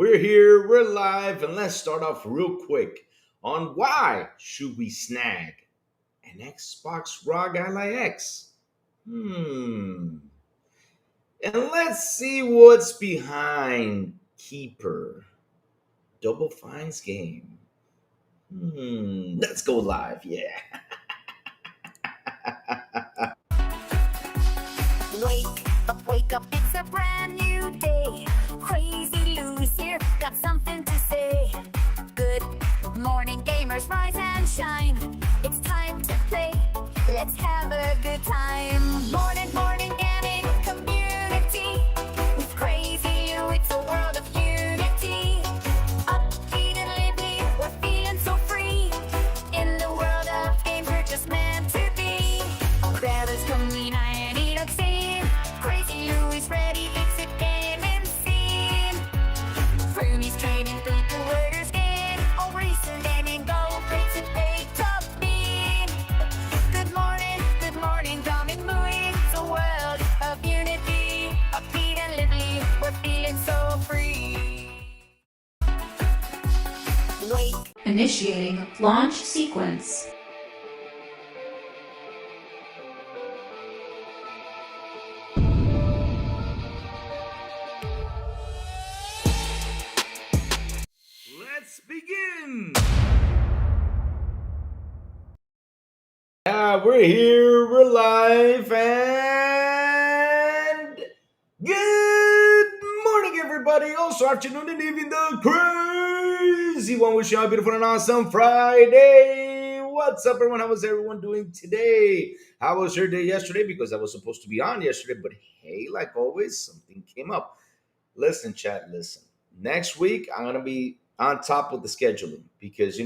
we're here, we're live, and let's start off real quick on why should we snag an Xbox Ally X? Hmm. And let's see what's behind Keeper. Double Fine's game. Let's go live, yeah. Wake up, it's a brand new day. Crazy Lou's here, got something to say. Good morning, gamers, rise and shine. It's time to play, let's have a good time. Morning, gaming community. With Crazy Lou, it's a world of unity. Upbeat and lively, we're feeling so free. In the world of games, we're just meant to be. Grab us, come and eat a scene. Crazy Lou is ready, it's a gaming scene. Roomies trading people, orders in. All recent gaming, go, rates and pay top bean. Good morning, coming, moving. It's a world of unity. Upbeat and lively, we're feeling so free. Wake. Initiating launch sequence. Let's begin. We're here, we're live, and good morning, everybody. Also, afternoon and evening, the crazy one. Wish you all a beautiful and awesome Friday. What's up, everyone? How was everyone doing today? How was your day yesterday? Because I was supposed to be on yesterday, but hey, like always, something came up. Listen, chat, listen. Next week, I'm going to be on top of the scheduling because,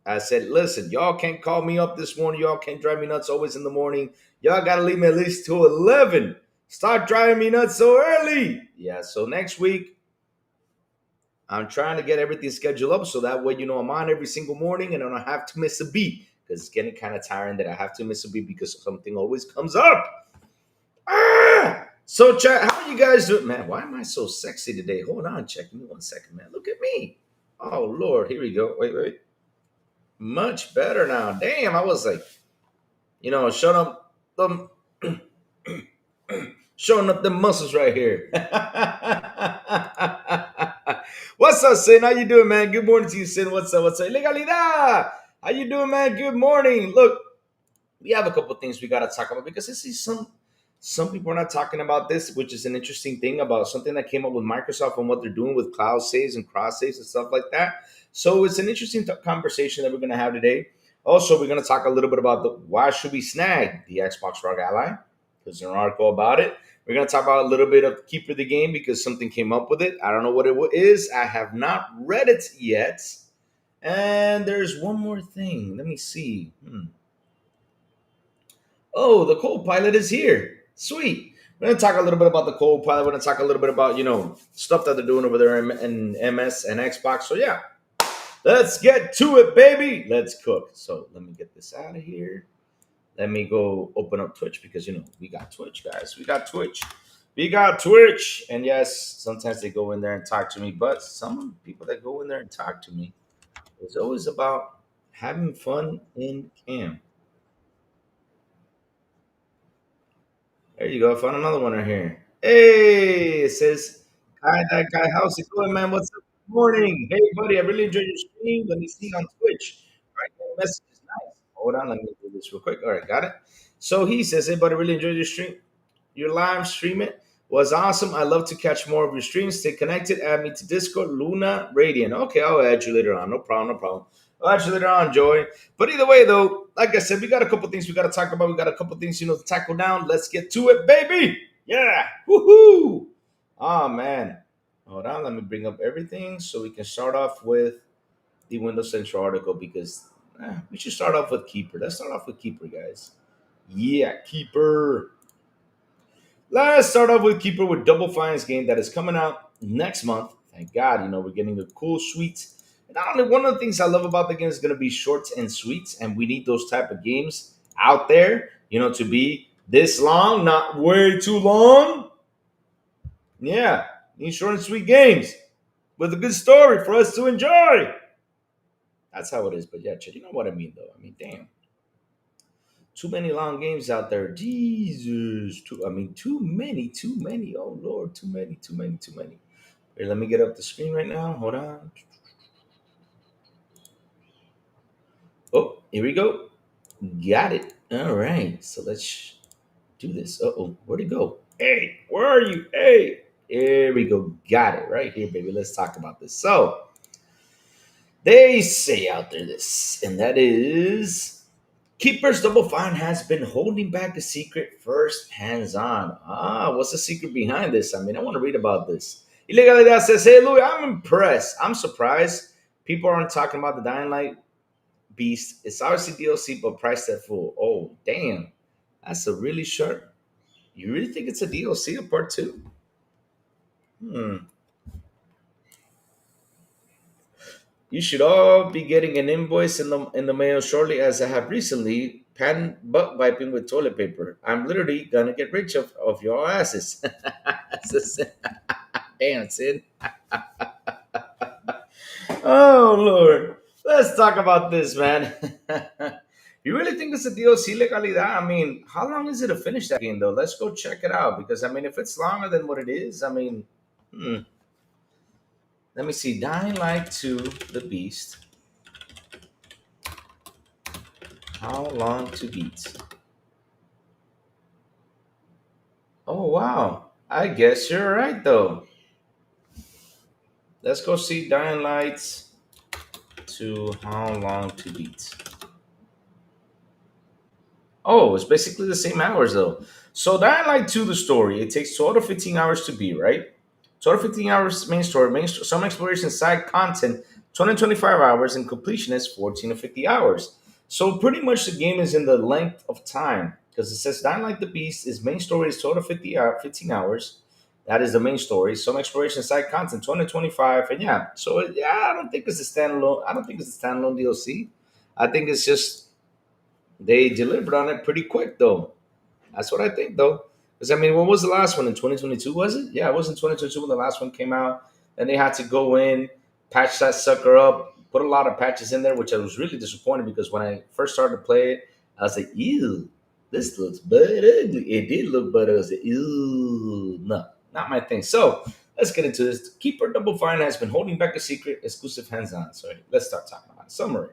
I said, listen, y'all can't call me up this morning. Y'all can't drive me nuts always in the morning. Y'all got to leave me at least till 11. Start driving me nuts so early. Yeah, so next week, I'm trying to get everything scheduled up so that way, I'm on every single morning and I don't have to miss a beat because it's getting kind of tiring that I have to miss a beat because something always comes up. So, chat, how are you guys doing? Man, why am I so sexy today? Hold on, check me 1 second, man. Look at me. Oh, Lord, here we go. Wait. Much better now. Damn, I was like, showing up the showing up the muscles right here. What's up, Sin? How you doing, man? Good morning to you, Sin. What's up? Legalidad. How you doing, man? Good morning. Look, we have a couple things we gotta talk about because I see some people are not talking about this, which is an interesting thing about something that came up with Microsoft and what they're doing with cloud saves and cross saves and stuff like that. So it's an interesting conversation that we're going to have today. Also, we're going to talk a little bit about why should we snag the Xbox Ally, because there's an article about it. We're going to talk about a little bit of Keeper the Game because something came up with it. I don't know what it is. I have not read it yet. And there's one more thing. Let me see. Oh, the Copilot is here. Sweet. We're going to talk a little bit about the Copilot. We're going to talk a little bit about, stuff that they're doing over there in MS and Xbox. So, yeah, let's get to it, baby. Let's cook. So, let me get this out of here. Let me go open up Twitch because, we got Twitch, guys. We got Twitch. And, yes, sometimes they go in there and talk to me. But some people that go in there and talk to me, it's always about having fun in cam. There you go. I found another one right here. Hey, it says, hi, that guy. How's it going, man? What's up? Good morning. Hey, buddy. I really enjoyed your stream. Let me see on Twitch. All right, the message is nice. Hold on. Let me do this real quick. All right, got it. So he says, hey, buddy, really enjoyed your stream. Your live stream it was awesome. I love to catch more of your streams. Stay connected. Add me to Discord, Luna Radiant. Okay, I'll add you later on. No problem. I'll add you later on, Joy. But either way, though, like I said, we got a couple things we got to talk about. We got a couple things, to tackle down. Let's get to it, baby. Yeah. Woohoo. Oh, man. Hold on. Let me bring up everything so we can start off with the Windows Central article because we should start off with Keeper. Let's start off with Keeper, guys. Yeah, Keeper. Let's start off with Keeper with Double Fine's game that is coming out next month. Thank God, we're getting a cool suite. And not only one of the things I love about the game is going to be short and sweet, and we need those type of games out there, to be this long, not way too long. Yeah, need short and sweet games. with a good story for us to enjoy. That's how it is. But yeah, Chad, you know what I mean, though. I mean, damn, too many long games out there. Jesus, too many, too many. Oh Lord, too many, too many, too many. Here, let me get up the screen right now. Hold on. Oh, here we go. Got it. All right. So let's do this. Uh oh, where'd it go? Hey, where are you? Hey, here we go. Got it right here, baby. Let's talk about this. So they say out there this, and that is Keeper's Double Fine has been holding back the secret first hands on. Ah, what's the secret behind this? I mean, I want to read about this. Ilegalidad says, hey, Louis, I'm impressed. I'm surprised people aren't talking about the Dying Light Beast. It's obviously DLC, but priced at full. Oh, damn. That's a really short. You really think it's a DLC of part two? Hmm. You should all be getting an invoice in the mail shortly, as I have recently patent butt wiping with toilet paper. I'm literally gonna get rich of your asses. Damn, Sid. Oh Lord. Let's talk about this, man. You really think it's a DLC legalidad? I mean, how long is it to finish that game though? Let's go check it out. Because I mean, if it's longer than what it is, I mean, hmm. Let me see. Dying Light to the Beast. How long to beat? Oh wow. I guess you're right though. Let's go see Dying Light to How Long to Beat. Oh, it's basically the same hours though. So Dying Light 2, the story, it takes 12 to 15 hours to beat, right? 12 to 15 hours main story, some exploration side content, 20 to 25 hours, and completion is 14 to 50 hours. So pretty much the game is in the length of time because it says Dying Light the Beast, is main story is 12 to 15 hours. That is the main story. Some exploration side content, 20 to 25, and yeah. So yeah, I don't think it's a standalone. I don't think it's a standalone DLC. I think it's just they delivered on it pretty quick though. That's what I think though. Because I mean, what was the last one in 2022? Was it? Yeah, it was in 2022 when the last one came out. And they had to go in, patch that sucker up, put a lot of patches in there, which I was really disappointed because when I first started to play it, I was like, ew, this looks butt ugly. It did look butt ugly. I was like, ew, no, not my thing. So let's get into this. Keeper Double Fine has been holding back a secret exclusive hands on. So let's start talking about it. Summary.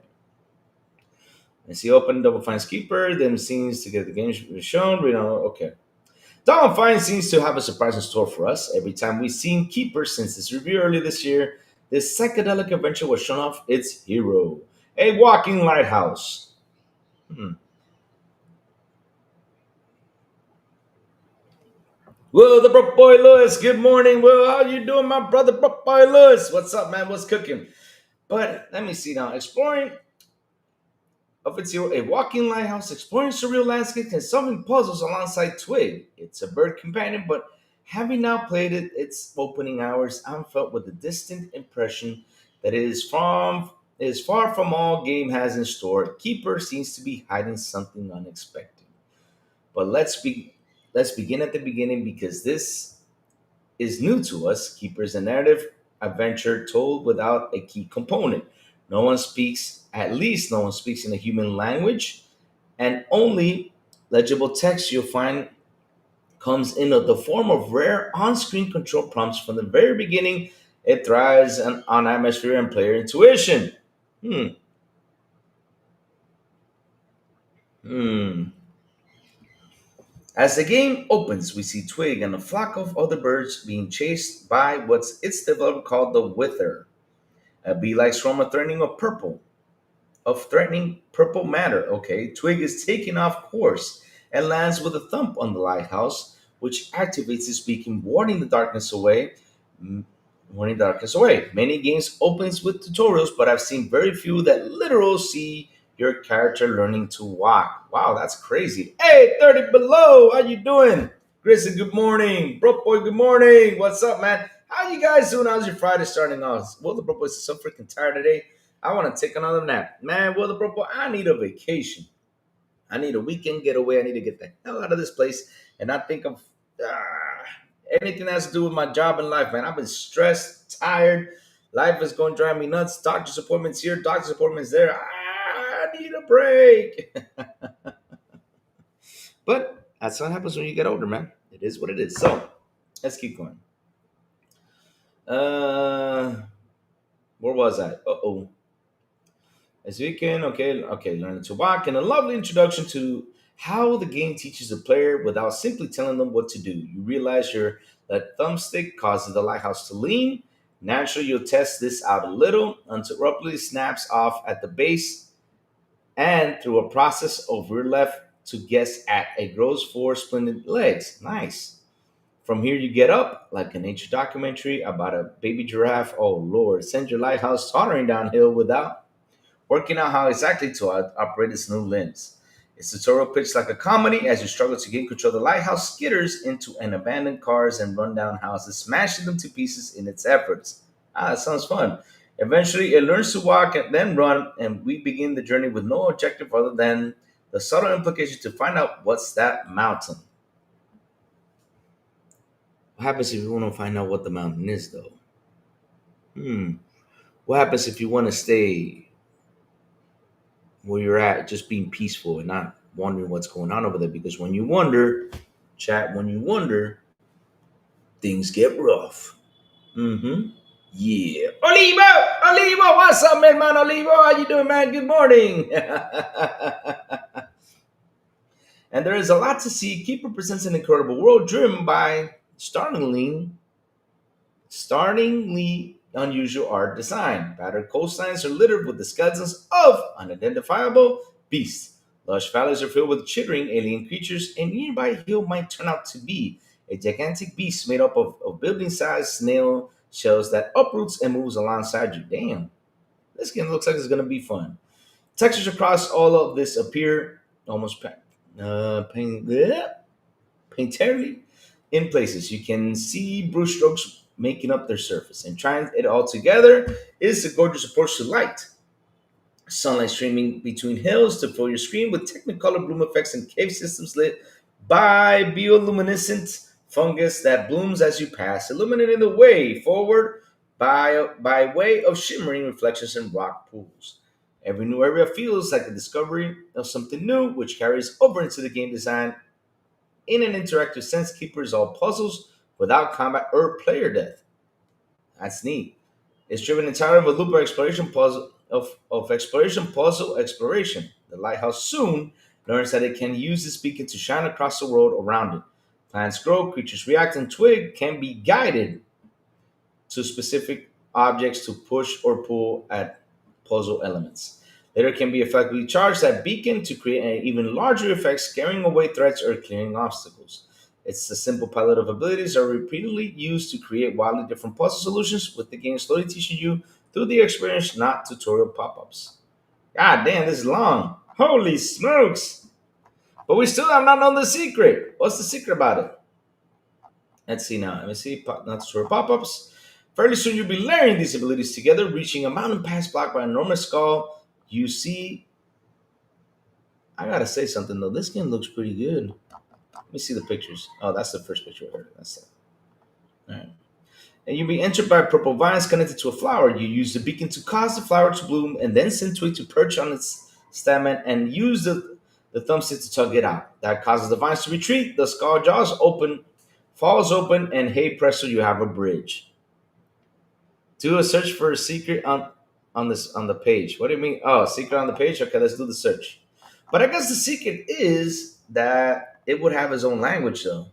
And see, open Double Fine's Keeper, then scenes to get the game shown. We know, okay. Double Fine seems to have a surprise in store for us. Every time we've seen Keeper since its review earlier this year, this psychedelic adventure was shown off its hero, a walking lighthouse. Hmm. Will the Brook Boy Lewis, good morning. Will, how you doing, my brother Brook Boy Lewis? What's up, man? What's cooking? But let me see now. Exploring of its hero, a walking lighthouse, exploring surreal landscapes and solving puzzles alongside Twig. It's a bird companion, but having now played it its opening hours, I'm felt with a distant impression that it is far from all game has in store. Keeper seems to be hiding something unexpected. But let's begin at the beginning because this is new to us. Keeper is a narrative adventure told without a key component. No one speaks, at least no one speaks in a human language, and only legible text you'll find comes in the form of rare on-screen control prompts from the very beginning. It thrives on atmosphere and player intuition. Hmm. Hmm. As the game opens, we see Twig and a flock of other birds being chased by what's its developer called the Wither, a bee-like swarm of threatening purple matter. Okay, Twig is taking off course and lands with a thump on the lighthouse, which activates its beacon, warning darkness away. Many games opens with tutorials, but I've seen very few that literal see your character learning to walk. Wow, that's crazy. Hey, 30 below, how you doing? Grayson, good morning. Broke boy, good morning. What's up, man? How you guys doing? How's your Friday starting off? Well, the broke boy is so freaking tired today. I want to take another nap. Man, well, the broke boy, I need a vacation. I need a weekend getaway. I need to get the hell out of this place and not think of anything that has to do with my job and life, man. I've been stressed, tired. Life is going to drive me nuts. Doctor's appointments here, doctor's appointments there. I need a break. But that's what happens when you get older, man. It is what it is. So let's keep going. Uh, where was I? Uh-oh. As we can, okay, learning to walk, and a lovely introduction to how the game teaches the player without simply telling them what to do. You realize your that thumbstick causes the lighthouse to lean. Naturally, you'll test this out a little until abruptly snaps off at the base, and through a process of rear left to guess at a grows four splendid legs. Nice. From here, you get up like a nature documentary about a baby giraffe. Oh Lord, send your lighthouse tottering downhill without working out how exactly to operate its new lens. Its tutorial pitched like a comedy as you struggle to gain control. The lighthouse skitters into an abandoned cars and rundown houses, smashing them to pieces in its efforts. Ah, that sounds fun. Eventually, it learns to walk and then run, and we begin the journey with no objective other than the subtle implication to find out what's that mountain. What happens if you want to find out what the mountain is, though? Hmm. What happens if you want to stay where you're at, just being peaceful and not wondering what's going on over there? Because when you wonder, chat, when you wonder, things get rough. Mm-hmm. Yeah. Olivo! Olivo! What's up, man? Olivo? How you doing, man? Good morning. And there is a lot to see. Keeper presents an incredible world driven by startlingly unusual art design. Battered coastlines are littered with the skeletons of unidentifiable beasts. Lush valleys are filled with chittering alien creatures. A nearby hill might turn out to be a gigantic beast made up of building-sized snail shells that uproots and moves alongside you. Damn, this game looks like it's going to be fun. Textures across all of this appear almost painterly in places. You can see brushstrokes making up their surface, and trying it all together is a gorgeous approach to light. Sunlight streaming between hills to fill your screen with technicolor bloom effects and cave systems lit by bioluminescent fungus that blooms as you pass, illuminating the way forward by way of shimmering reflections in rock pools. Every new area feels like a discovery of something new, which carries over into the game design in an interactive sense. Keeper resolve puzzles without combat or player death. That's neat. It's driven entirely with loop of exploration puzzle exploration. The lighthouse soon learns that it can use this beacon to shine across the world around it. Plants grow, creatures react, and twig can be guided to specific objects to push or pull at puzzle elements. Later can be effectively charged at beacon to create an even larger effect, scaring away threats or clearing obstacles. It's a simple palette of abilities are repeatedly used to create wildly different puzzle solutions, with the game slowly teaching you through the experience, not tutorial pop-ups. God damn, this is long. Holy smokes! But we still have not known the secret. What's the secret about it? Let's see now. Let me see. Not tutorial pop-ups. Fairly soon you'll be layering these abilities together, reaching a mountain pass blocked by an enormous skull. You see, I gotta say something though. This game looks pretty good. Let me see the pictures. Oh, that's the first picture I heard. That's it. All right. And you'll be entered by purple vines connected to a flower. You use the beacon to cause the flower to bloom, and then send twig to perch on its stamen and use the thumbstick to tug it out. That causes the vines to retreat. The skull jaws open, falls open, and hey presto, you have a bridge. Do a search for a secret on the page. What do you mean? Oh, secret on the page. Okay, let's do the search. But I guess the secret is that it would have its own language though,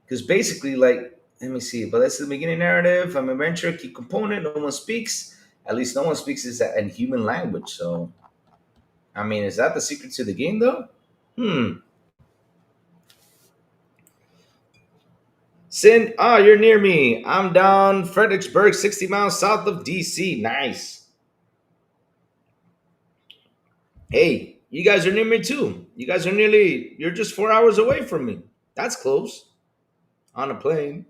because basically, like, let me see. But that's the beginning narrative. I'm a adventure, key component. No one speaks. At least no one speaks is that in human language. So, I mean, is that the secret to the game though? Hmm. Sin, you're near me. I'm down Fredericksburg, 60 miles south of DC. Nice. Hey, you guys are near me too. You're just 4 hours away from me. That's close. On a plane.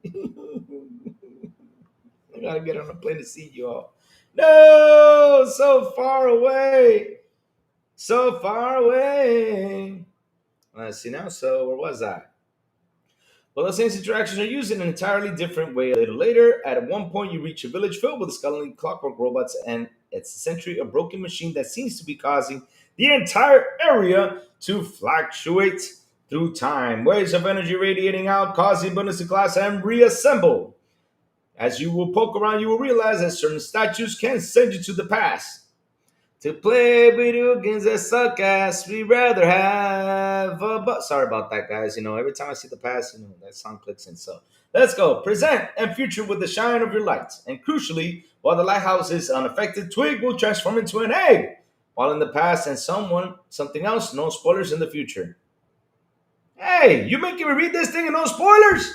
I gotta get on a plane to see you all. No, so far away. So far away. Let's see now. So, where was I? But those same interactions are used in an entirely different way a little later. At one point, you reach a village filled with skeleton clockwork robots, and it's essentially a broken machine that seems to be causing the entire area to fluctuate through time. Waves of energy radiating out, causing buildings to collapse and reassemble. As you will poke around, you will realize that certain statues can send you to the past. To play video games that suck ass, we rather have a but. Sorry about that, guys. Every time I see the past, that song clicks in. So let's go. Present and future with the shine of your lights. And crucially, while the lighthouse is unaffected, Twig will transform into an egg. While in the past and something else, no spoilers in the future. Hey, you making me read this thing and no spoilers?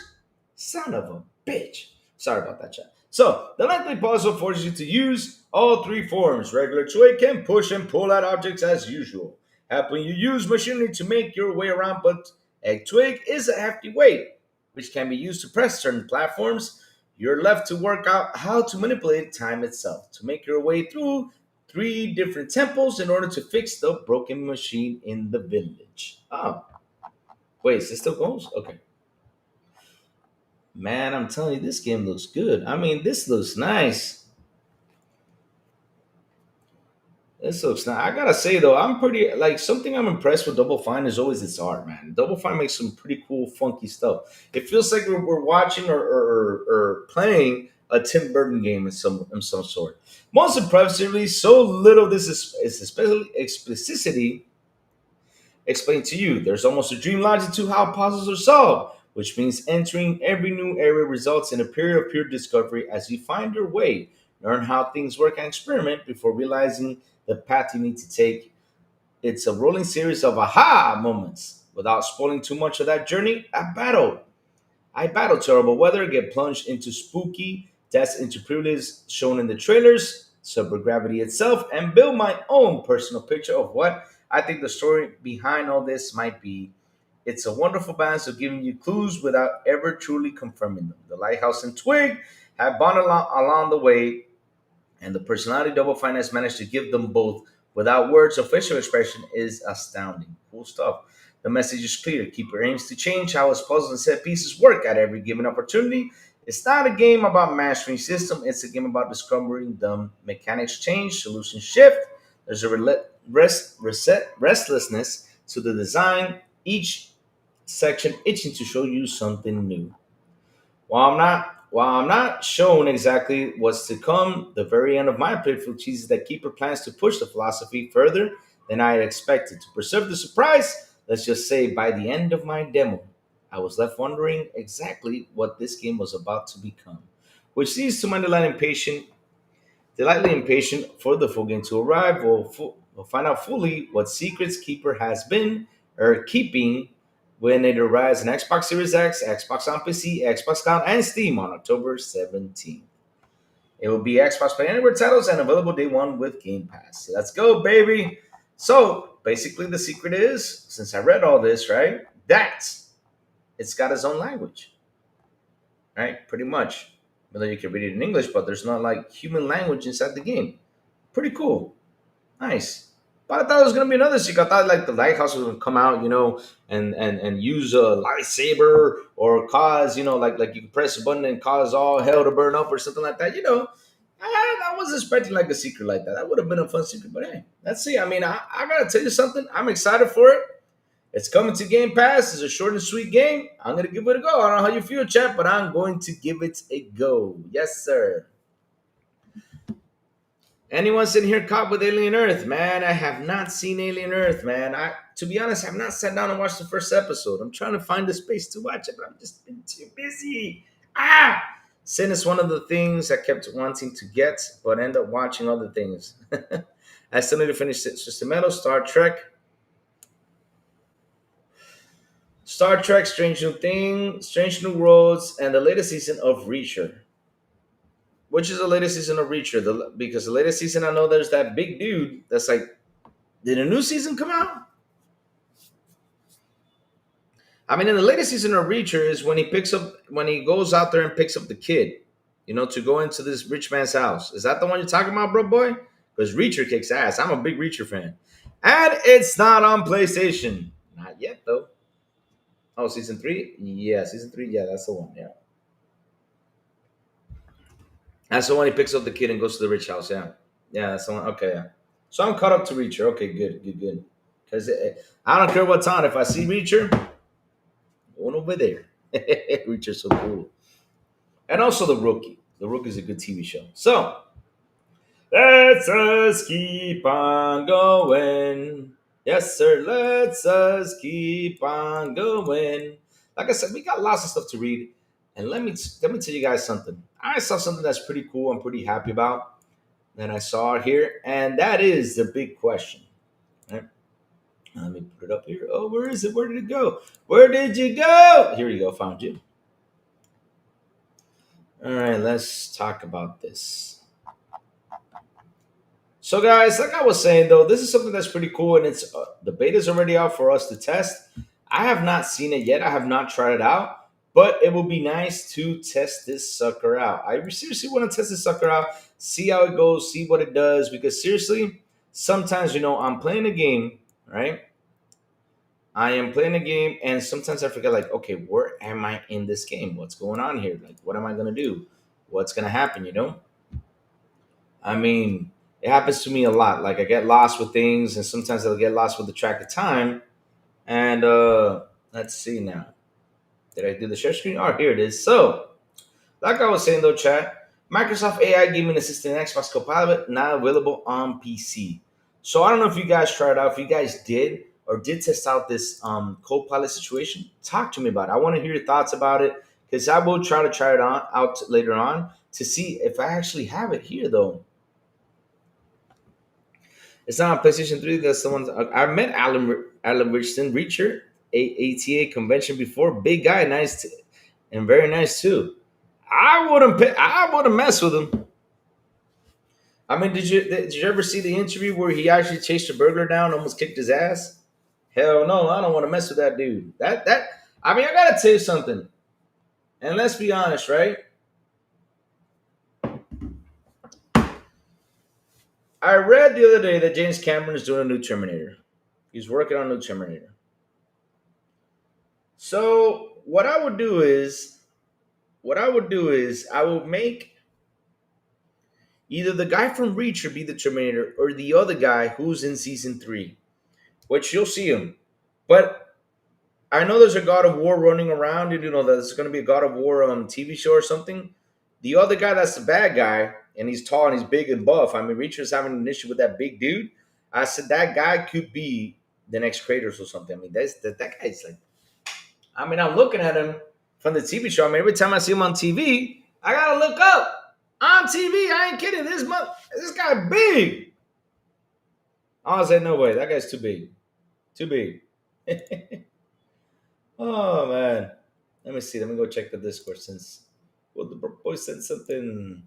Son of a bitch. Sorry about that, chat. So, the lengthy puzzle forces you to use all three forms. Regular Twig can push and pull at objects as usual, helping you use machinery to make your way around, but Egg Twig is a hefty weight, which can be used to press certain platforms. You're left to work out how to manipulate time itself to make your way through three different temples in order to fix the broken machine in the village. Oh, wait, is this still goes? Okay. Man, I'm telling you, this game looks good. I mean, this looks nice. This looks nice. I gotta say though, I'm pretty like something I'm impressed with Double Fine is always its art, man. Double Fine makes some pretty cool, funky stuff. It feels like we're watching or playing a Tim Burton game in some sort. Most impressively, so little this is especially explicitity explained to you. There's almost a dream logic to how puzzles are solved, which means entering every new area results in a period of pure discovery as you find your way, learn how things work, and experiment before realizing the path you need to take. It's a rolling series of aha moments. Without spoiling too much of that journey, I battle terrible weather, get plunged into spooky deaths into privileges shown in the trailers, supergravity itself, and build my own personal picture of what I think the story behind all this might be. It's a wonderful balance of giving you clues without ever truly confirming them. The Lighthouse and Twig have bonded along the way, and the personality Double Fine has managed to give them both without words or facial expression is astounding. Cool stuff. The message is clear. Keeper aims to change how his puzzles and set pieces work at every given opportunity. It's not a game about mastering system. It's a game about discovering them. Mechanics change, solutions shift. There's a restlessness to the design. Each section itching to show you something new. While I'm not shown exactly what's to come, the very end of my playthrough teases that Keeper plans to push the philosophy further than I had expected. To preserve the surprise, let's just say by the end of my demo, I was left wondering exactly what this game was about to become, which leads to my delightfully impatient for the full game to arrive. We'll find out fully what secrets Keeper has been or keeping when it arrives in Xbox Series X, Xbox on PC, Xbox Cloud, and Steam on October 17th. It will be Xbox Play Anywhere titles and available day one with Game Pass. Let's go, baby. So basically, the secret is, since I read all this, right, that it's got its own language, right? Pretty much. Whether you can read it in English, but there's not like human language inside the game. Pretty cool. Nice. But I thought it was gonna be another secret. I thought like the lighthouse was gonna come out, and use a lightsaber or cause, like you can press a button and cause all hell to burn up or something like that. I was expecting like a secret like that. That would have been a fun secret. But hey, let's see. I mean, I gotta tell you something. I'm excited for it. It's coming to Game Pass. It's a short and sweet game. I'm gonna give it a go. I don't know how you feel, chat, but I'm going to give it a go. Yes, sir. Anyone sitting here caught with Alien Earth? Man, I have not seen Alien Earth, man. To be honest, I've not sat down and watched the first episode. I'm trying to find the space to watch it, but I've just been too busy. Sin is one of the things I kept wanting to get, but end up watching other things. I still need to finish System Metal, Star Trek, Strange New Thing, Strange New Worlds, and the latest season of Reacher. Which is the latest season of Reacher? Because the latest season, I know there's that big dude that's like, did a new season come out? I mean, in the latest season of Reacher is when he goes out there and picks up the kid, to go into this rich man's house. Is that the one you're talking about, bro, boy? Because Reacher kicks ass. I'm a big Reacher fan, and it's not on PlayStation, not yet though. Oh, season three? Yeah, season three. Yeah, that's the one. Yeah. That's the one he picks up the kid and goes to the rich house. Yeah. Yeah, that's the one. Okay, yeah. So I'm caught up to Reacher. Okay, good, good, good. Because I don't care what time. If I see Reacher, going over there. Reacher's so cool. And also The Rookie. The Rookie is a good TV show. So let's us keep on going. Yes, sir. Let's us keep on going. Like I said, we got lots of stuff to read. And let me tell you guys something. I saw something that's pretty cool. I'm pretty happy about that I saw here, and that is the big question. Right? Let me put it up here. Oh, where is it? Where did it go? Where did you go? Here you go. Found you. All right. Let's talk about this. So, guys, like I was saying, though, this is something that's pretty cool, and it's the beta's already out for us to test. I have not seen it yet. I have not tried it out, but it will be nice to test this sucker out. I seriously want to test this sucker out, see how it goes, see what it does, because seriously, sometimes I'm playing a game, right? I am playing a game, and sometimes I forget, like, okay, where am I in this game? What's going on here? Like, what am I gonna do? What's gonna happen? I mean, it happens to me a lot. Like I get lost with things, and sometimes I'll get lost with the track of time. And let's see now. Did I do the share screen? Oh, here it is. So, like I was saying though, chat, Microsoft AI Gaming Assistant and Xbox Copilot now available on PC. So I don't know if you guys tried it out. If you guys did or did test out this Copilot situation, talk to me about it. I want to hear your thoughts about it because I will try it on out later on to see if I actually have it here though. It's not on PlayStation 3. That's the one. I met Alan Richardson, Reacher, ATA convention before. Big guy, nice, and very nice too. I wouldn't mess with him. I mean, did you ever see the interview where he actually chased a burglar down, almost kicked his ass? Hell no, I don't want to mess with that dude. That I mean, I gotta tell you something. And let's be honest, right? I read the other day that James Cameron is doing a new Terminator. He's working on a new Terminator. So what I would do is I would make either the guy from Reacher be the Terminator or the other guy who's in season three, which you'll see him. But I know there's a God of War running around. You know that there's going to be a God of War TV show or something. The other guy that's the bad guy, and he's tall and he's big and buff. I mean, Reacher's having an issue with that big dude. I said that guy could be the next Kratos or something. I mean, that guy's like. I mean, I'm looking at him from the TV show. I mean, every time I see him on TV, I gotta look up on TV. I ain't kidding. This guy big. I was like, no way. That guy's too big. Too big. Oh man. Let me see. Let me go check the Discord since well the boy said something.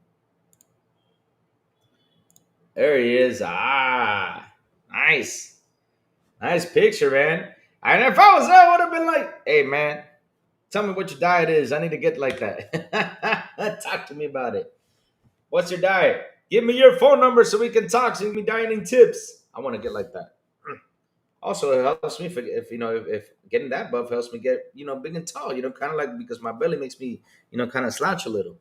There he is. Ah, nice. Nice picture, man. And if I was there, I would have been like, hey man, tell me what your diet is. I need to get like that. Talk to me about it. What's your diet? Give me your phone number so we can talk. So you give me dieting tips. I want to get like that. Also, it helps me if getting that buff helps me get big and tall. Kind of like because my belly makes me kind of slouch a little.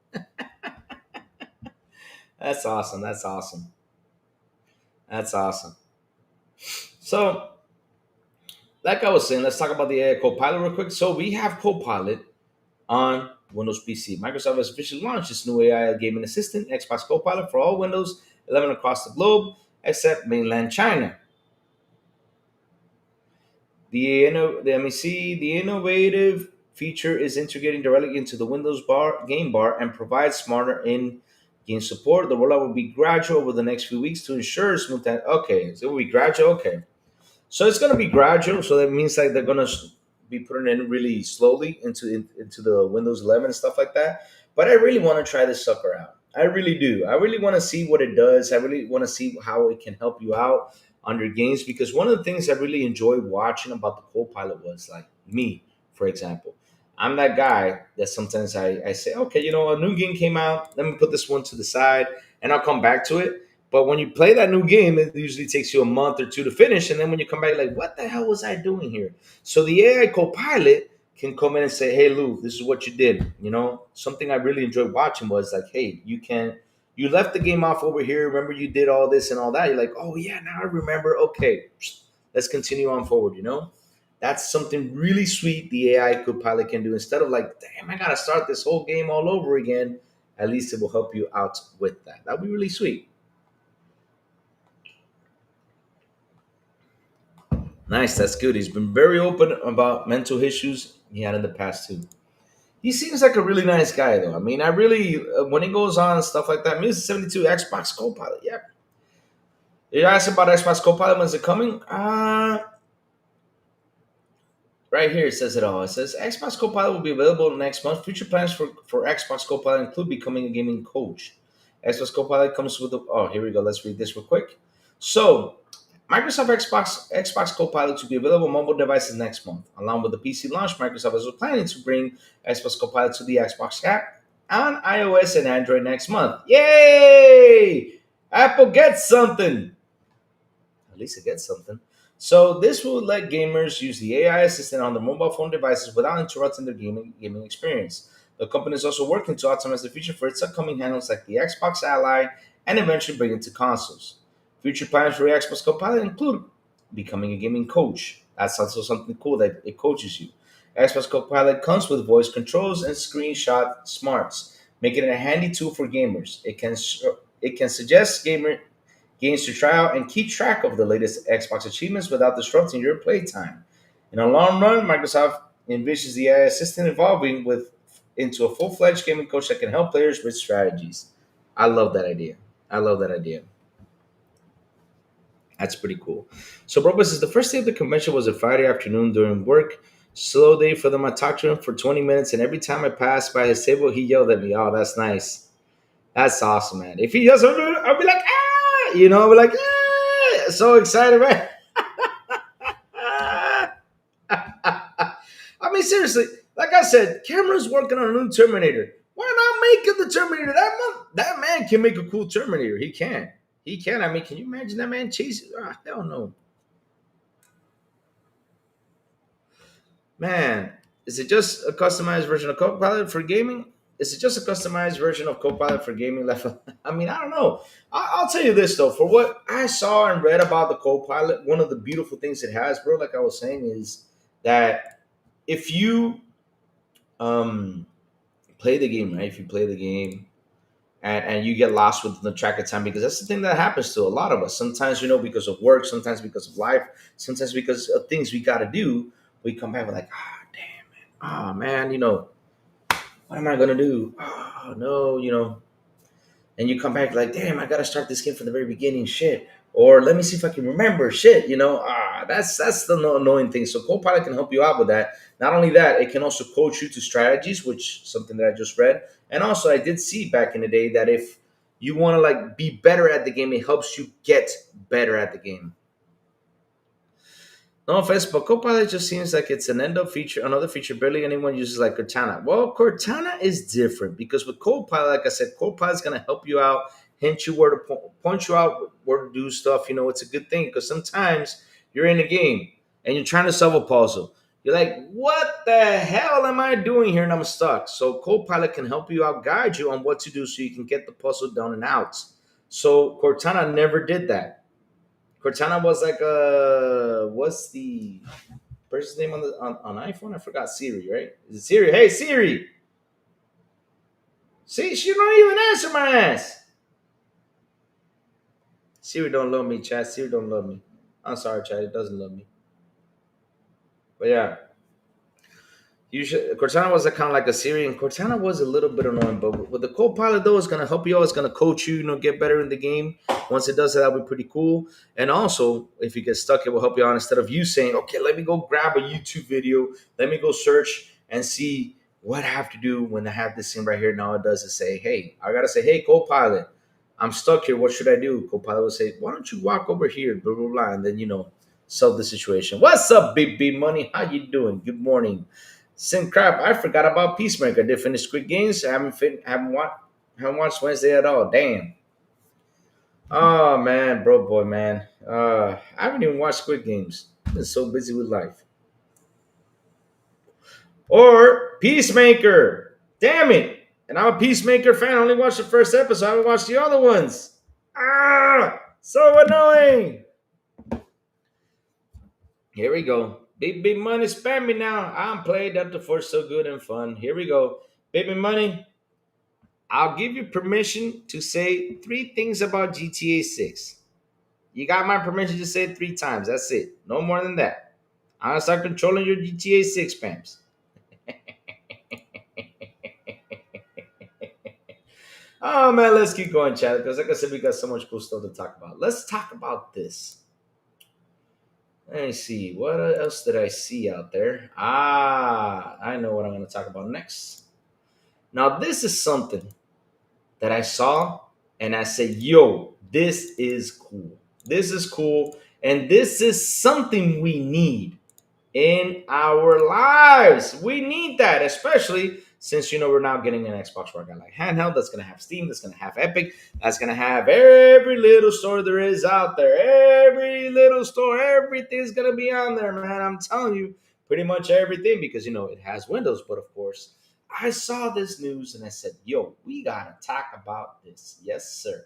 That's awesome. That's awesome. That's awesome. So, like I was saying, let's talk about the AI Copilot real quick. So we have Copilot on Windows PC. Microsoft has officially launched its new AI gaming assistant, Xbox Copilot, for all Windows 11 across the globe, except mainland China. Let me see. The innovative feature is integrating directly into the Windows game bar and provides smarter in-game support. The rollout will be gradual over the next few weeks to ensure smooth. Okay, so it will be gradual. Okay, so it's going to be gradual. So that means like they're going to be putting it in really slowly into the Windows 11 and stuff like that. But I really want to try this sucker out. I really do. I really want to see what it does. I really want to see how it can help you out on your games because one of the things I really enjoyed watching about the Copilot was like me, for example. I'm that guy that sometimes I say, okay, a new game came out. Let me put this one to the side and I'll come back to it. But when you play that new game, it usually takes you a month or two to finish. And then when you come back, like, what the hell was I doing here? So the AI Copilot can come in and say, "Hey, Lou, this is what you did." Something I really enjoyed watching was like, "Hey, you left the game off over here. Remember, you did all this and all that." You're like, "Oh yeah, now I remember. Okay, let's continue on forward." That's something really sweet the AI Copilot can do. Instead of like, "Damn, I gotta start this whole game all over again." At least it will help you out with that. That'd be really sweet. Nice, that's good. He's been very open about mental issues he had in the past too. He seems like a really nice guy, though. I mean, I really, when he goes on and stuff like that, Music 72 Xbox Copilot. Yeah. You asked about Xbox Copilot. When's it coming? Right here it says it all. It says Xbox Copilot will be available next month. Future plans for Xbox Copilot include becoming a gaming coach. Xbox Copilot comes with oh, here we go. Let's read this real quick. So, Microsoft Xbox Copilot to be available on mobile devices next month. Along with the PC launch, Microsoft is planning to bring Xbox Copilot to the Xbox app on iOS and Android next month. Yay! Apple gets something. At least it gets something. So this will let gamers use the AI assistant on their mobile phone devices without interrupting their gaming experience. The company is also working to optimize the feature for its upcoming handles like the Xbox Ally and eventually bring it to consoles. Future plans for the Xbox Copilot include becoming a gaming coach. That's also something cool that it coaches you. Xbox Copilot comes with voice controls and screenshot smarts, making it a handy tool for gamers. It can suggest games to try out and keep track of the latest Xbox achievements without disrupting your playtime. In the long run, Microsoft envisions the AI assistant evolving into a full-fledged gaming coach that can help players with strategies. I love that idea. I love that idea. That's pretty cool. So, Brobus says the first day of the convention was a Friday afternoon during work. Slow day for them. I talked to him for 20 minutes, and every time I passed by his table, he yelled at me. Oh, that's nice. That's awesome, man. If he doesn't, I'll be like, ah, I'll be like, ah, so excited, man. I mean, seriously, like I said, Cameron's working on a new Terminator. Why not making the Terminator? That man can make a cool Terminator. He can. He can. I mean, can you imagine that man chasing? Ah, hell no. Man, is it just a customized version of Copilot for gaming? Is it just a customized version of Copilot for gaming left? I mean, I don't know. I'll tell you this though. For what I saw and read about the Copilot, one of the beautiful things it has, bro, like I was saying, is that if you um play the game, right? If you play the game and you get lost with the track of time, because that's the thing that happens to a lot of us. Sometimes, because of work, sometimes because of life, sometimes because of things we got to do, we come back with like, ah, damn, man, oh man, what am I gonna do? Oh no, and you come back like, damn, I gotta start this game from the very beginning, shit. Or let me see if I can remember, shit. That's the annoying thing. So Copilot can help you out with that. Not only that, it can also coach you to strategies, which something that I just read. And also, I did see back in the day that if you want to like be better at the game, it helps you get better at the game. No offense, but Copilot just seems like it's an end up feature, another feature barely anyone uses like Cortana. Well, Cortana is different because with Copilot, like I said, Copilot's going to help you out, hint you where to point you out where to do stuff. It's a good thing because sometimes you're in a game and you're trying to solve a puzzle. You're like, what the hell am I doing here? And I'm stuck. So Copilot can help you out, guide you on what to do so you can get the puzzle done and out. So Cortana never did that. Cortana was like what's the person's name on iPhone? I forgot. Siri, right? Is it Siri? Hey Siri. See, she don't even answer my ass. Siri don't love me, Chad. Siri don't love me. I'm sorry, Chad. It doesn't love me. But yeah, Cortana was kind of like a Siri, and Cortana was a little bit annoying. But with the Copilot, though, it's gonna help you out. It's gonna coach you, get better in the game. Once it does that, that'll be pretty cool. And also, if you get stuck, it will help you out. Instead of you saying, "Okay, let me go grab a YouTube video, let me go search and see what I have to do when I have this thing right here." Now it does is say, "Hey, I gotta say, hey, Copilot, I'm stuck here. What should I do?" Copilot will say, "Why don't you walk over here?" Blah blah blah, and then solve the situation. What's up, Big B Money? How you doing? Good morning. Sim crap, I forgot about Peacemaker. I did finish Squid Games. I haven't watched Wednesday at all. Damn. Oh man, bro boy, man. I haven't even watched Squid Games. I've been so busy with life. Or Peacemaker. Damn it. And I'm a Peacemaker fan. I only watched the first episode. I haven't watched the other ones. Ah, so annoying. Here we go. Big money, spam me now. I'm played up to for so good and fun. Here we go. Baby money, I'll give you permission to say three things about GTA 6. You got my permission to say it three times. That's it. No more than that. I'm gonna start controlling your GTA 6 spams. Oh man, let's keep going, chat. Because like I said, we got so much cool stuff to talk about. Let's talk about this. Let me see. What else did I see out there? Ah, I know what I'm going to talk about next. Now, this is something that I saw and I said, yo, this is cool. This is cool. And this is something we need in our lives. We need that, especially since we're now getting an Xbox Ally Handheld that's going to have Steam, that's going to have Epic, that's going to have every little store there is out there. Every little store, everything's going to be on there, man. I'm telling you, pretty much everything because it has Windows, but of course, I saw this news and I said, "Yo, we got to talk about this." Yes, sir.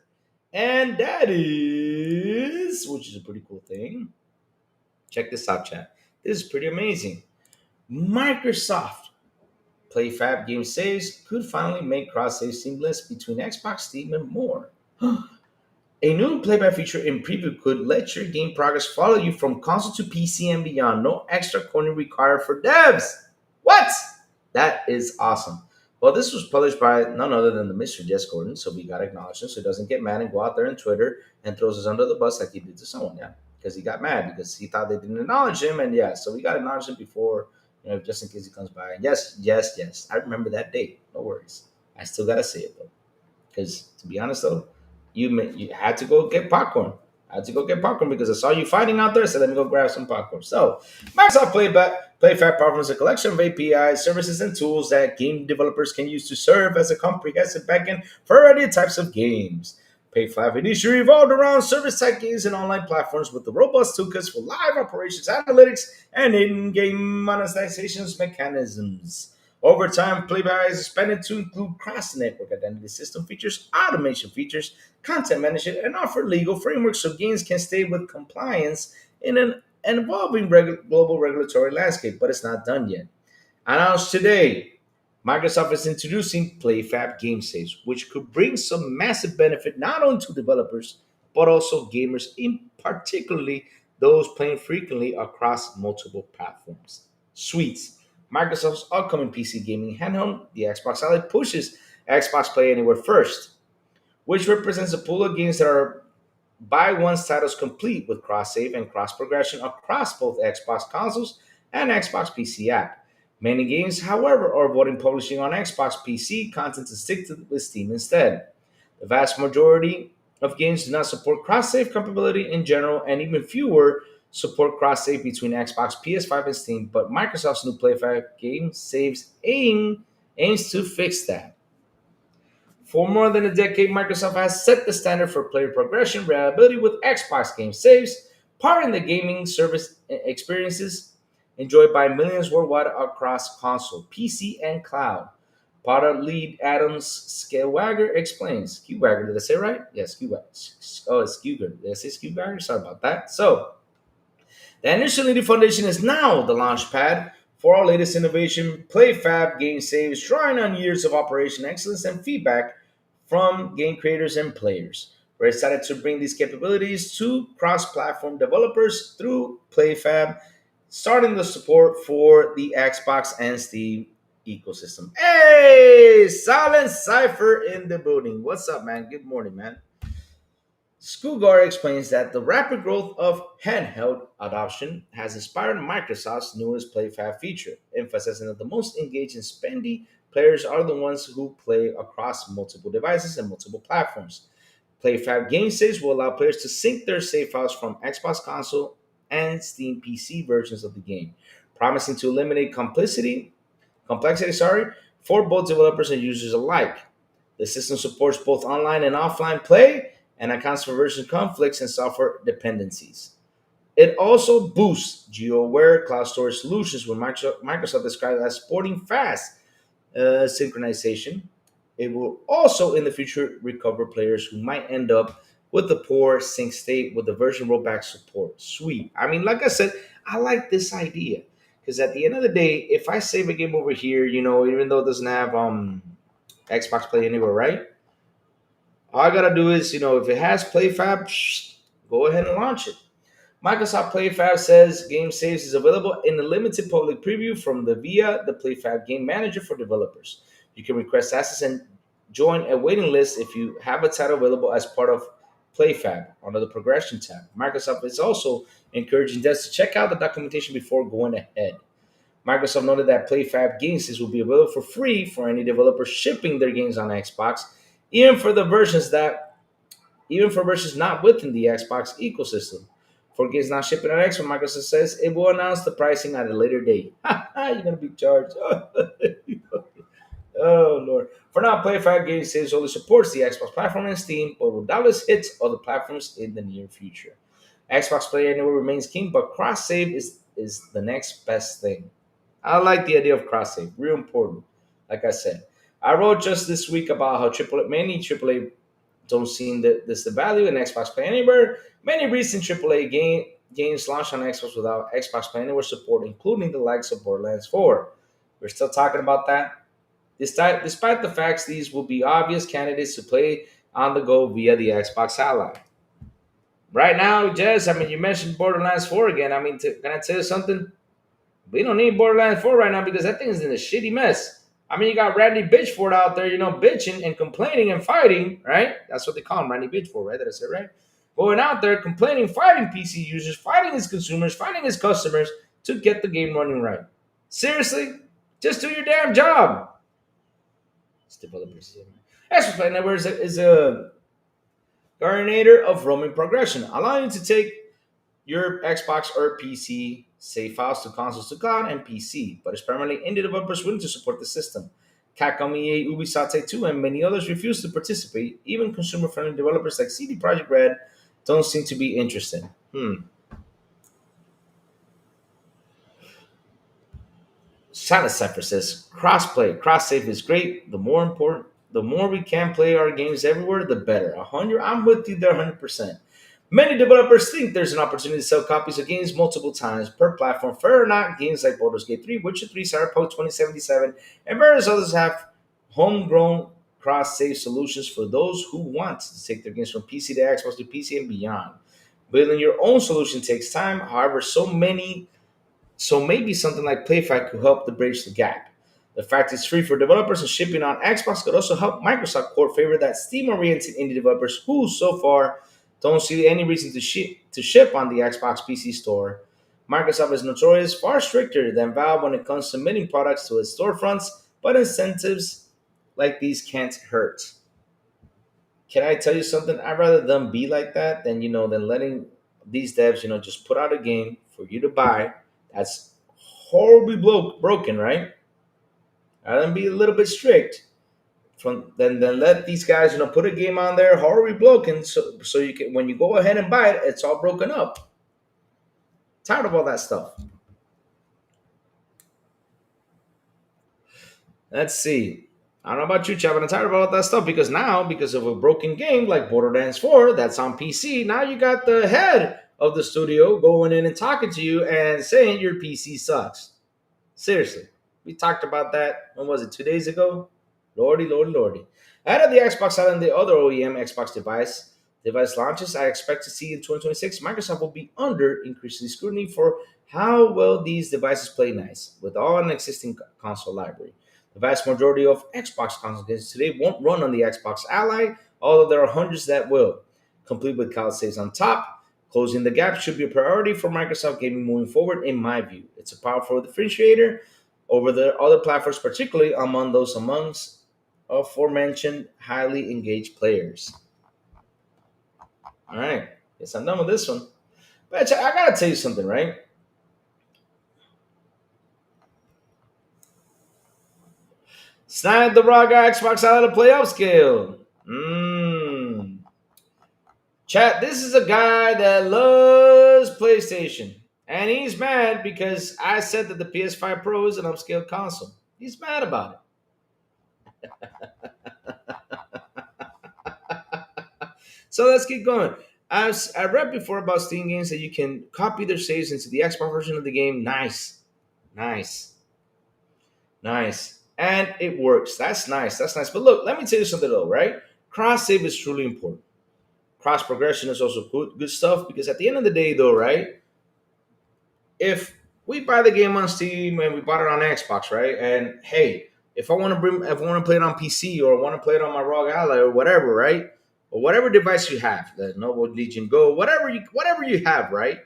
And that is, which is a pretty cool thing. Check this out, chat. This is pretty amazing. Microsoft PlayFab game saves could finally make cross-save seamless between Xbox, Steam, and more. A new playback feature in preview could let your game progress follow you from console to PC and beyond. No extra coding required for devs. What? That is awesome. Well, this was published by none other than the Mr. Jess Gordon, so we got to acknowledge him so he doesn't get mad and go out there on Twitter and throws us under the bus like he did to someone, yeah. Because he got mad because he thought they didn't acknowledge him, and yeah, so we got to acknowledge him before, just in case he comes by. And yes, yes, yes, I remember that date. No worries. I still got to say it, though. Because to be honest, though, you had to go get popcorn. I had to go get popcorn because I saw you fighting out there. So let me go grab some popcorn. So Microsoft PlayFab offers a collection of APIs, services, and tools that game developers can use to serve as a comprehensive backend for a variety of types of games. PlayFab initially revolved around service-side games and online platforms with the robust toolkits for live operations, analytics, and in-game monetizations mechanisms. Over time, Playboy has expanded to include cross-network identity system features, automation features, content management, and offer legal frameworks so games can stay with compliance in an evolving global regulatory landscape. But it's not done yet. Announced today, Microsoft is introducing PlayFab game saves, which could bring some massive benefit not only to developers but also gamers, in particularly those playing frequently across multiple platforms. Sweets. Microsoft's upcoming PC gaming handheld, the Xbox Ally, pushes Xbox Play Anywhere first, which represents a pool of games that are buy once titles complete with cross save and cross progression across both Xbox consoles and Xbox PC app. Many games, however, are avoiding publishing on Xbox PC content to stick with Steam instead. The vast majority of games do not support cross save capability in general, and even fewer support cross save between Xbox, PS5, and Steam. But Microsoft's new PlayFab game saves aims to fix that. For more than a decade, Microsoft has set the standard for player progression reliability with Xbox game saves, powering the gaming service experiences enjoyed by millions worldwide across console, PC, and cloud. Product lead Adams Skewagger explains. Skewagger, did I say it right? Yes, Skewagger. Oh, it's Skewagger. Did I say Skewagger? Sorry about that. So, the Initial Unity Foundation is now the launch pad for our latest innovation, PlayFab game saves, drawing on years of operation excellence and feedback from game creators and players. We're excited to bring these capabilities to cross-platform developers through PlayFab, starting the support for the Xbox and Steam ecosystem. Hey, Silent Cipher in the building. What's up, man? Good morning, man. Skugar explains that the rapid growth of handheld adoption has inspired Microsoft's newest PlayFab feature, emphasizing that the most engaged and spendy players are the ones who play across multiple devices and multiple platforms. PlayFab game saves will allow players to sync their save files from Xbox console and Steam PC versions of the game, promising to eliminate complexity, for both developers and users alike. The system supports both online and offline play and accounts for version conflicts and software dependencies. It also boosts geo-aware cloud storage solutions, when Microsoft describes as supporting fast synchronization. It will also, in the future, recover players who might end up with the poor sync state with the version rollback support. Sweet. I mean, like I said, I like this idea because at the end of the day, if I save a game over here, even though it doesn't have Xbox Play Anywhere, right? All I gotta do is, if it has PlayFab, go ahead and launch it. Microsoft PlayFab says game saves is available in a limited public preview from the PlayFab Game Manager for developers. You can request access and join a waiting list if you have a title available as part of PlayFab under the Progression tab. Microsoft is also encouraging devs to check out the documentation before going ahead. Microsoft noted that PlayFab game saves will be available for free for any developer shipping their games on Xbox, even for the versions that even for versions not within the Xbox ecosystem. For games not shipping on Xbox, Microsoft says it will announce the pricing at a later date. You're gonna be charged. Oh Lord. For now, PlayFab Game Saves only supports the Xbox platform and Steam, but will doubtless hit other platforms in the near future. Xbox Play Anywhere remains king, but cross save is the next best thing. I like the idea of cross save, real important. Like I said, I wrote just this week about how many AAA don't see this the value in Xbox Play Anywhere. Many recent AAA games launched on Xbox without Xbox Play Anywhere support, including the likes of Borderlands 4. We're still talking about that. Despite the facts, these will be obvious candidates to play on the go via the Xbox Ally. Right now, Jess, I mean, you mentioned Borderlands 4 again. I mean, can I tell you something? We don't need Borderlands 4 right now because that thing is in a shitty mess. I mean, you got Randy Bitchford out there, bitching and complaining and fighting, right? That's what they call him, Randy Bitchford, right? Did I say it right? Going out there complaining, fighting PC users, fighting his consumers, fighting his customers to get the game running right. Seriously? Just do your damn job. It's developers. Xbox Play Network is a coordinator of roaming progression, allowing you to take your Xbox or PC save files to consoles to cloud and PC, but it's primarily indie developers willing to support the system. Capcom, EA, Ubisoft, Take-Two, and many others refuse to participate. Even consumer-friendly developers like CD Projekt Red don't seem to be interested. Silent Cypher says crossplay, cross save is great. The more we can play our games everywhere, the better. 100, I'm with you there 100%. Many developers think there's an opportunity to sell copies of games multiple times per platform. Fair or not, games like Baldur's Gate 3, Witcher 3, Cyberpunk 2077, and various others have homegrown cross-save solutions for those who want to take their games from PC to Xbox to PC and beyond. Building your own solution takes time. However, so maybe something like PlayFab could help to bridge the gap. The fact it's free for developers and shipping on Xbox could also help Microsoft court favor that Steam-oriented indie developers who, so far, don't see any reason to ship on the Xbox PC store. Microsoft is notorious far stricter than Valve when it comes to submitting products to its storefronts, but incentives like these can't hurt. Can I tell you something? I'd rather them be like that than letting these devs, just put out a game for you to buy that's horribly broken, right? I'd rather them be a little bit strict from then let these guys put a game on there horribly broken so you can when you go ahead and buy it it's all broken up. Tired of all that stuff. Let's see. I don't know about you, Chad, but I'm tired of all that stuff because now, because of a broken game like Borderlands 4 that's on PC, now you got the head of the studio going in and talking to you and saying your PC sucks. Seriously. We talked about that, when was it, 2 days ago? Lordy, lordy, lordy. Ahead of the Xbox Ally and the other OEM Xbox device launches, I expect to see in 2026, Microsoft will be under increasing scrutiny for how well these devices play nice with all an existing console library. The vast majority of Xbox console games today won't run on the Xbox Ally, although there are hundreds that will. Complete with cloud saves on top, closing the gap should be a priority for Microsoft gaming moving forward, in my view. It's a powerful differentiator over the other platforms, particularly amongst aforementioned highly engaged players. All right, guess I'm done with this one. But I gotta tell you something, right? Snag the raw guy Xbox out of the play upscale. Chat, this is a guy that loves PlayStation. And he's mad because I said that the PS5 Pro is an upscale console. He's mad about it. So let's keep going. As I read before about Steam games that you can copy their saves into the Xbox version of the game. Nice. Nice. Nice. And it works. That's nice. That's nice. But look, let me tell you something though, right? Cross save is truly important. Cross progression is also good stuff because at the end of the day, though, right? If we buy the game on Steam and we bought it on Xbox, right? And hey, if I want to play it on PC or I want to play it on my ROG Ally or whatever, right? Or whatever device you have, the Noble Legion Go, whatever you have, right?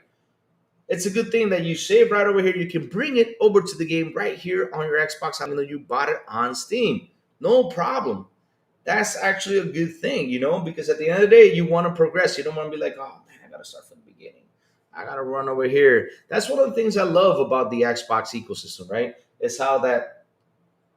It's a good thing that you save right over here. You can bring it over to the game right here on your Xbox, even though you bought it on Steam. No problem. That's actually a good thing, because at the end of the day, you want to progress. You don't want to be like, oh man, I gotta start from the beginning. I gotta run over here. That's one of the things I love about the Xbox ecosystem, right? It's how that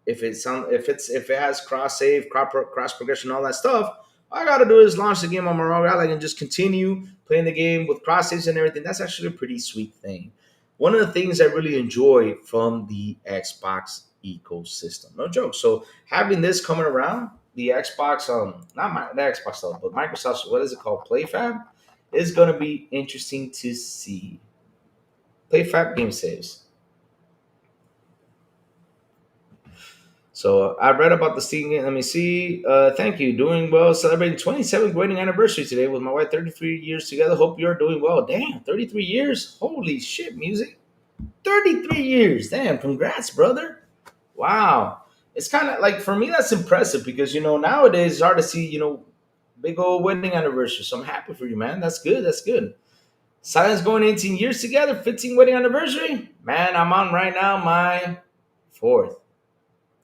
if it has cross save, cross progression, all that stuff, all I gotta do is launch the game on my ROG Ally and just continue playing the game with cross saves and everything. That's actually a pretty sweet thing. One of the things I really enjoy from the Xbox ecosystem, no joke. So having this coming around, the Xbox, not the Xbox stuff, but Microsoft's, what is it called, PlayFab, is going to be interesting to see. PlayFab game saves. So I read about the Steam game. Let me see. Thank you. Doing well. Celebrating 27th wedding anniversary today with my wife. 33 years together. Hope you're doing well. Damn, 33 years. Holy shit, music. 33 years. Damn, congrats, brother. Wow. It's kind of like, for me, that's impressive because, nowadays it's hard to see, big old wedding anniversary. So I'm happy for you, man. That's good. That's good. Silence going 18 years together, 15 wedding anniversary. Man, I'm on right now my fourth.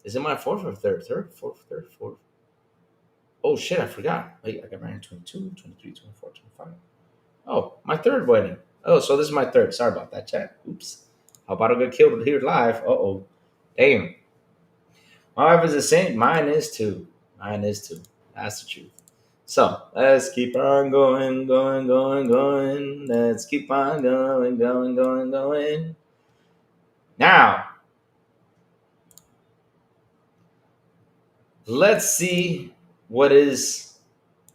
Is it my fourth or third? Third, fourth, third, fourth. Oh shit, I forgot. Wait, I got married in 22, 23, 24, 25. Oh, my third wedding. Oh, so this is my third. Sorry about that, chat. Oops. How about I get killed here live? Uh-oh. Damn. My wife is the same. Mine is too. Mine is too. That's the truth. So let's keep on going, going, going, going. Let's keep on going, going, going, going. Now, let's see what is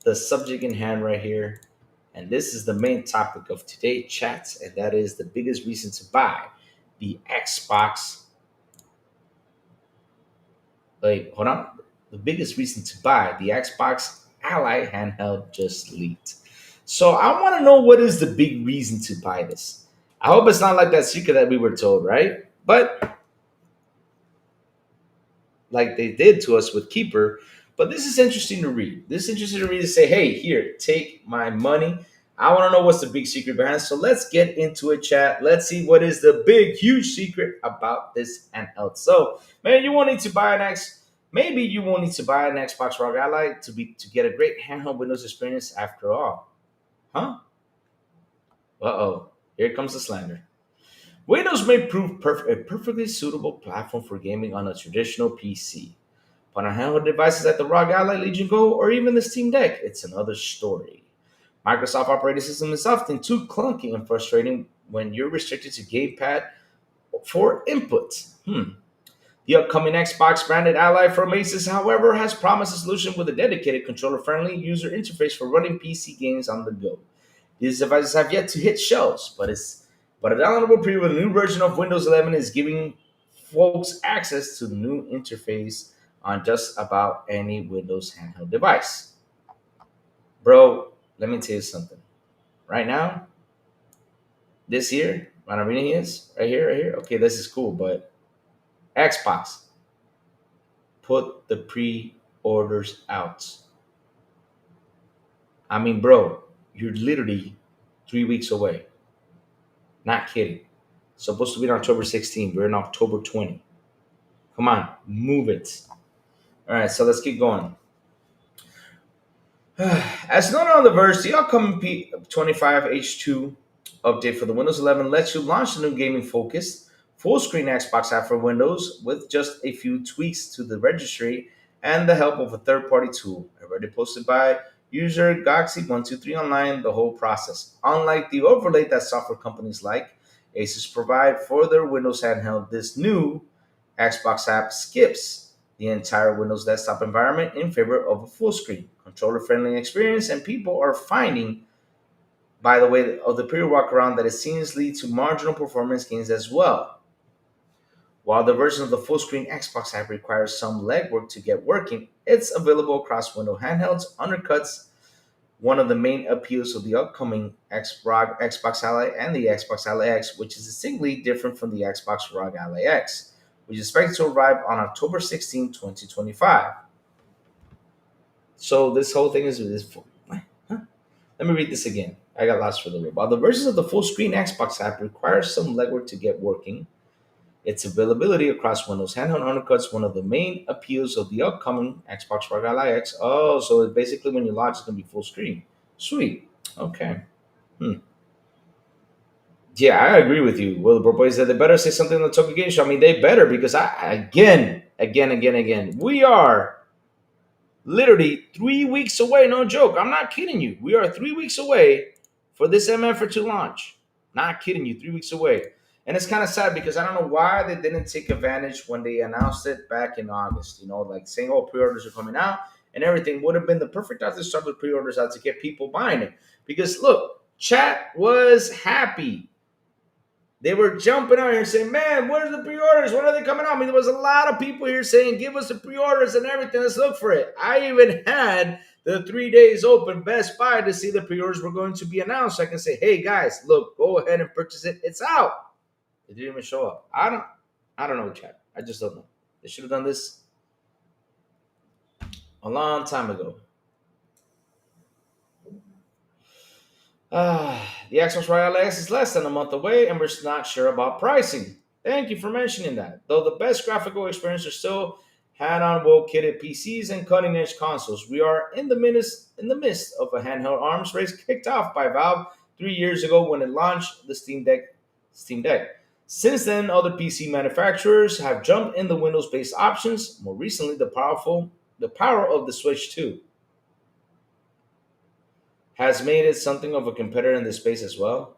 the subject in hand right here. And this is the main topic of today's chats, and that is the biggest reason to buy the Xbox. Wait, hold on. The biggest reason to buy the Xbox Ally Handheld just leaked. So I want to know what is the big reason to buy this. I hope it's not like that secret that we were told, right? But like they did to us with Keeper. But this is interesting to read. This is interesting to read to say, hey, here, take my money. I want to know what's the big secret behind it. So let's get into it, chat. Let's see what is the big, huge secret about this handheld. So, man, you won't need to buy an X. Maybe you won't need to buy an Xbox ROG Ally to get a great handheld Windows experience after all. Huh? Uh-oh. Here comes the slander. Windows may prove a perfectly suitable platform for gaming on a traditional PC. But on handheld devices like the ROG Ally, Legion Go, or even the Steam Deck, it's another story. Microsoft operating system is often too clunky and frustrating when you're restricted to gamepad for input. The upcoming Xbox branded Ally from Asus, however, has promised a solution with a dedicated controller-friendly user interface for running PC games on the go. These devices have yet to hit shelves, but a downloadable preview of the new version of Windows 11 is giving folks access to the new interface on just about any Windows handheld device. Bro, let me tell you something. Right now, this year, what I'm reading is right here, right here. Okay, this is cool, but Xbox, put the pre-orders out. I mean, bro, you're literally 3 weeks away. Not kidding. Supposed to be on October 16th. We're in October 20. Come on, move it. All right, so let's keep going. As noted on the verse, the upcoming P25H2 update for the Windows 11 lets you launch the new gaming focused full-screen Xbox app for Windows with just a few tweaks to the registry and the help of a third-party tool. Already posted by user Goxy123 online, the whole process. Unlike the overlay that software companies like Asus provide for their Windows handheld, this new Xbox app skips the entire Windows desktop environment in favor of a full screen, controller friendly experience, and people are finding, by the way, of the pre walk around that it seems lead to marginal performance gains as well. While the version of the full screen Xbox app requires some legwork to get working, it's available across Windows handhelds, undercuts one of the main appeals of the upcoming Xbox Ally and the Xbox Ally X, which is distinctly different from the Xbox ROG Ally X, which is expected to arrive on October 16, 2025. So this whole thing is what? Huh? Let me read this again. I got lost for a little bit. While the versions of the full screen Xbox app require some legwork to get working, its availability across Windows handheld undercuts one of the main appeals of the upcoming Xbox ROG Ally X. Oh, so it's basically when you launch, it's going to be full screen. Sweet. Okay. Hmm. Yeah, I agree with you. Well, the proposal said they better say something on the Tokyo Game Show. I mean, they better because again, we are literally 3 weeks away. No joke. I'm not kidding you. We are 3 weeks away for this MF to launch. Not kidding you. 3 weeks away. And it's kind of sad because I don't know why they didn't take advantage when they announced it back in August. You know, like saying, oh, pre orders are coming out and everything would have been the perfect time to start with pre orders out to get people buying it. Because look, chat was happy. They were jumping out here saying, man, where's the pre-orders? When are they coming out? I mean, there was a lot of people here saying, give us the pre-orders and everything. Let's look for it. I even had the 3 days open Best Buy to see the pre-orders were going to be announced. So I can say, hey guys, look, go ahead and purchase it. It's out. It didn't even show up. I don't know, chat. I just don't know. They should have done this a long time ago. The Xbox Royale X is less than a month away, and we're not sure about pricing. Thank you for mentioning that. Though the best graphical experience are still had-on, well-kitted PCs and cutting-edge consoles, we are in the midst of a handheld arms race kicked off by Valve 3 years ago when it launched the Steam Deck. Steam Deck. Since then, other PC manufacturers have jumped in the Windows-based options. More recently, the power of the Switch 2 has made it something of a competitor in this space as well.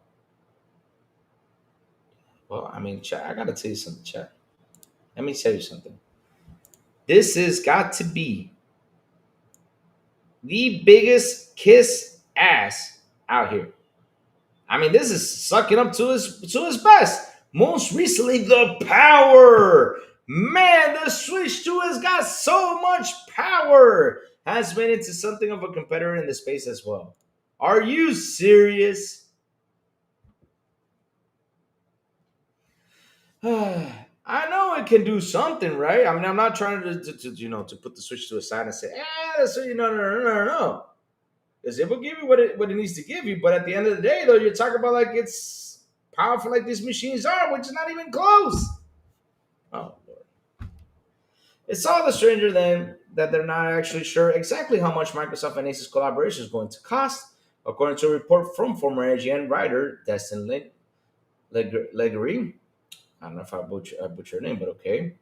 Well, I mean, chat, I gotta tell you something, chat. Let me tell you something. This has got to be the biggest kiss ass out here. I mean, this is sucking up to his best. Most recently, the power. Man, the Switch 2 has got so much power. Has made it to something of a competitor in the space as well. Are you serious? I know it can do something, right? I mean, I'm not trying to put the Switch to a side and say, that's no. Because it will give you what it needs to give you. But at the end of the day, though, you're talking about like it's powerful like these machines are, which is not even close. Oh, Lord. It's all the stranger then that they're not actually sure exactly how much Microsoft and Asus collaboration is going to cost, according to a report from former IGN writer Destin Legery. I don't know if I butcher her name, but okay.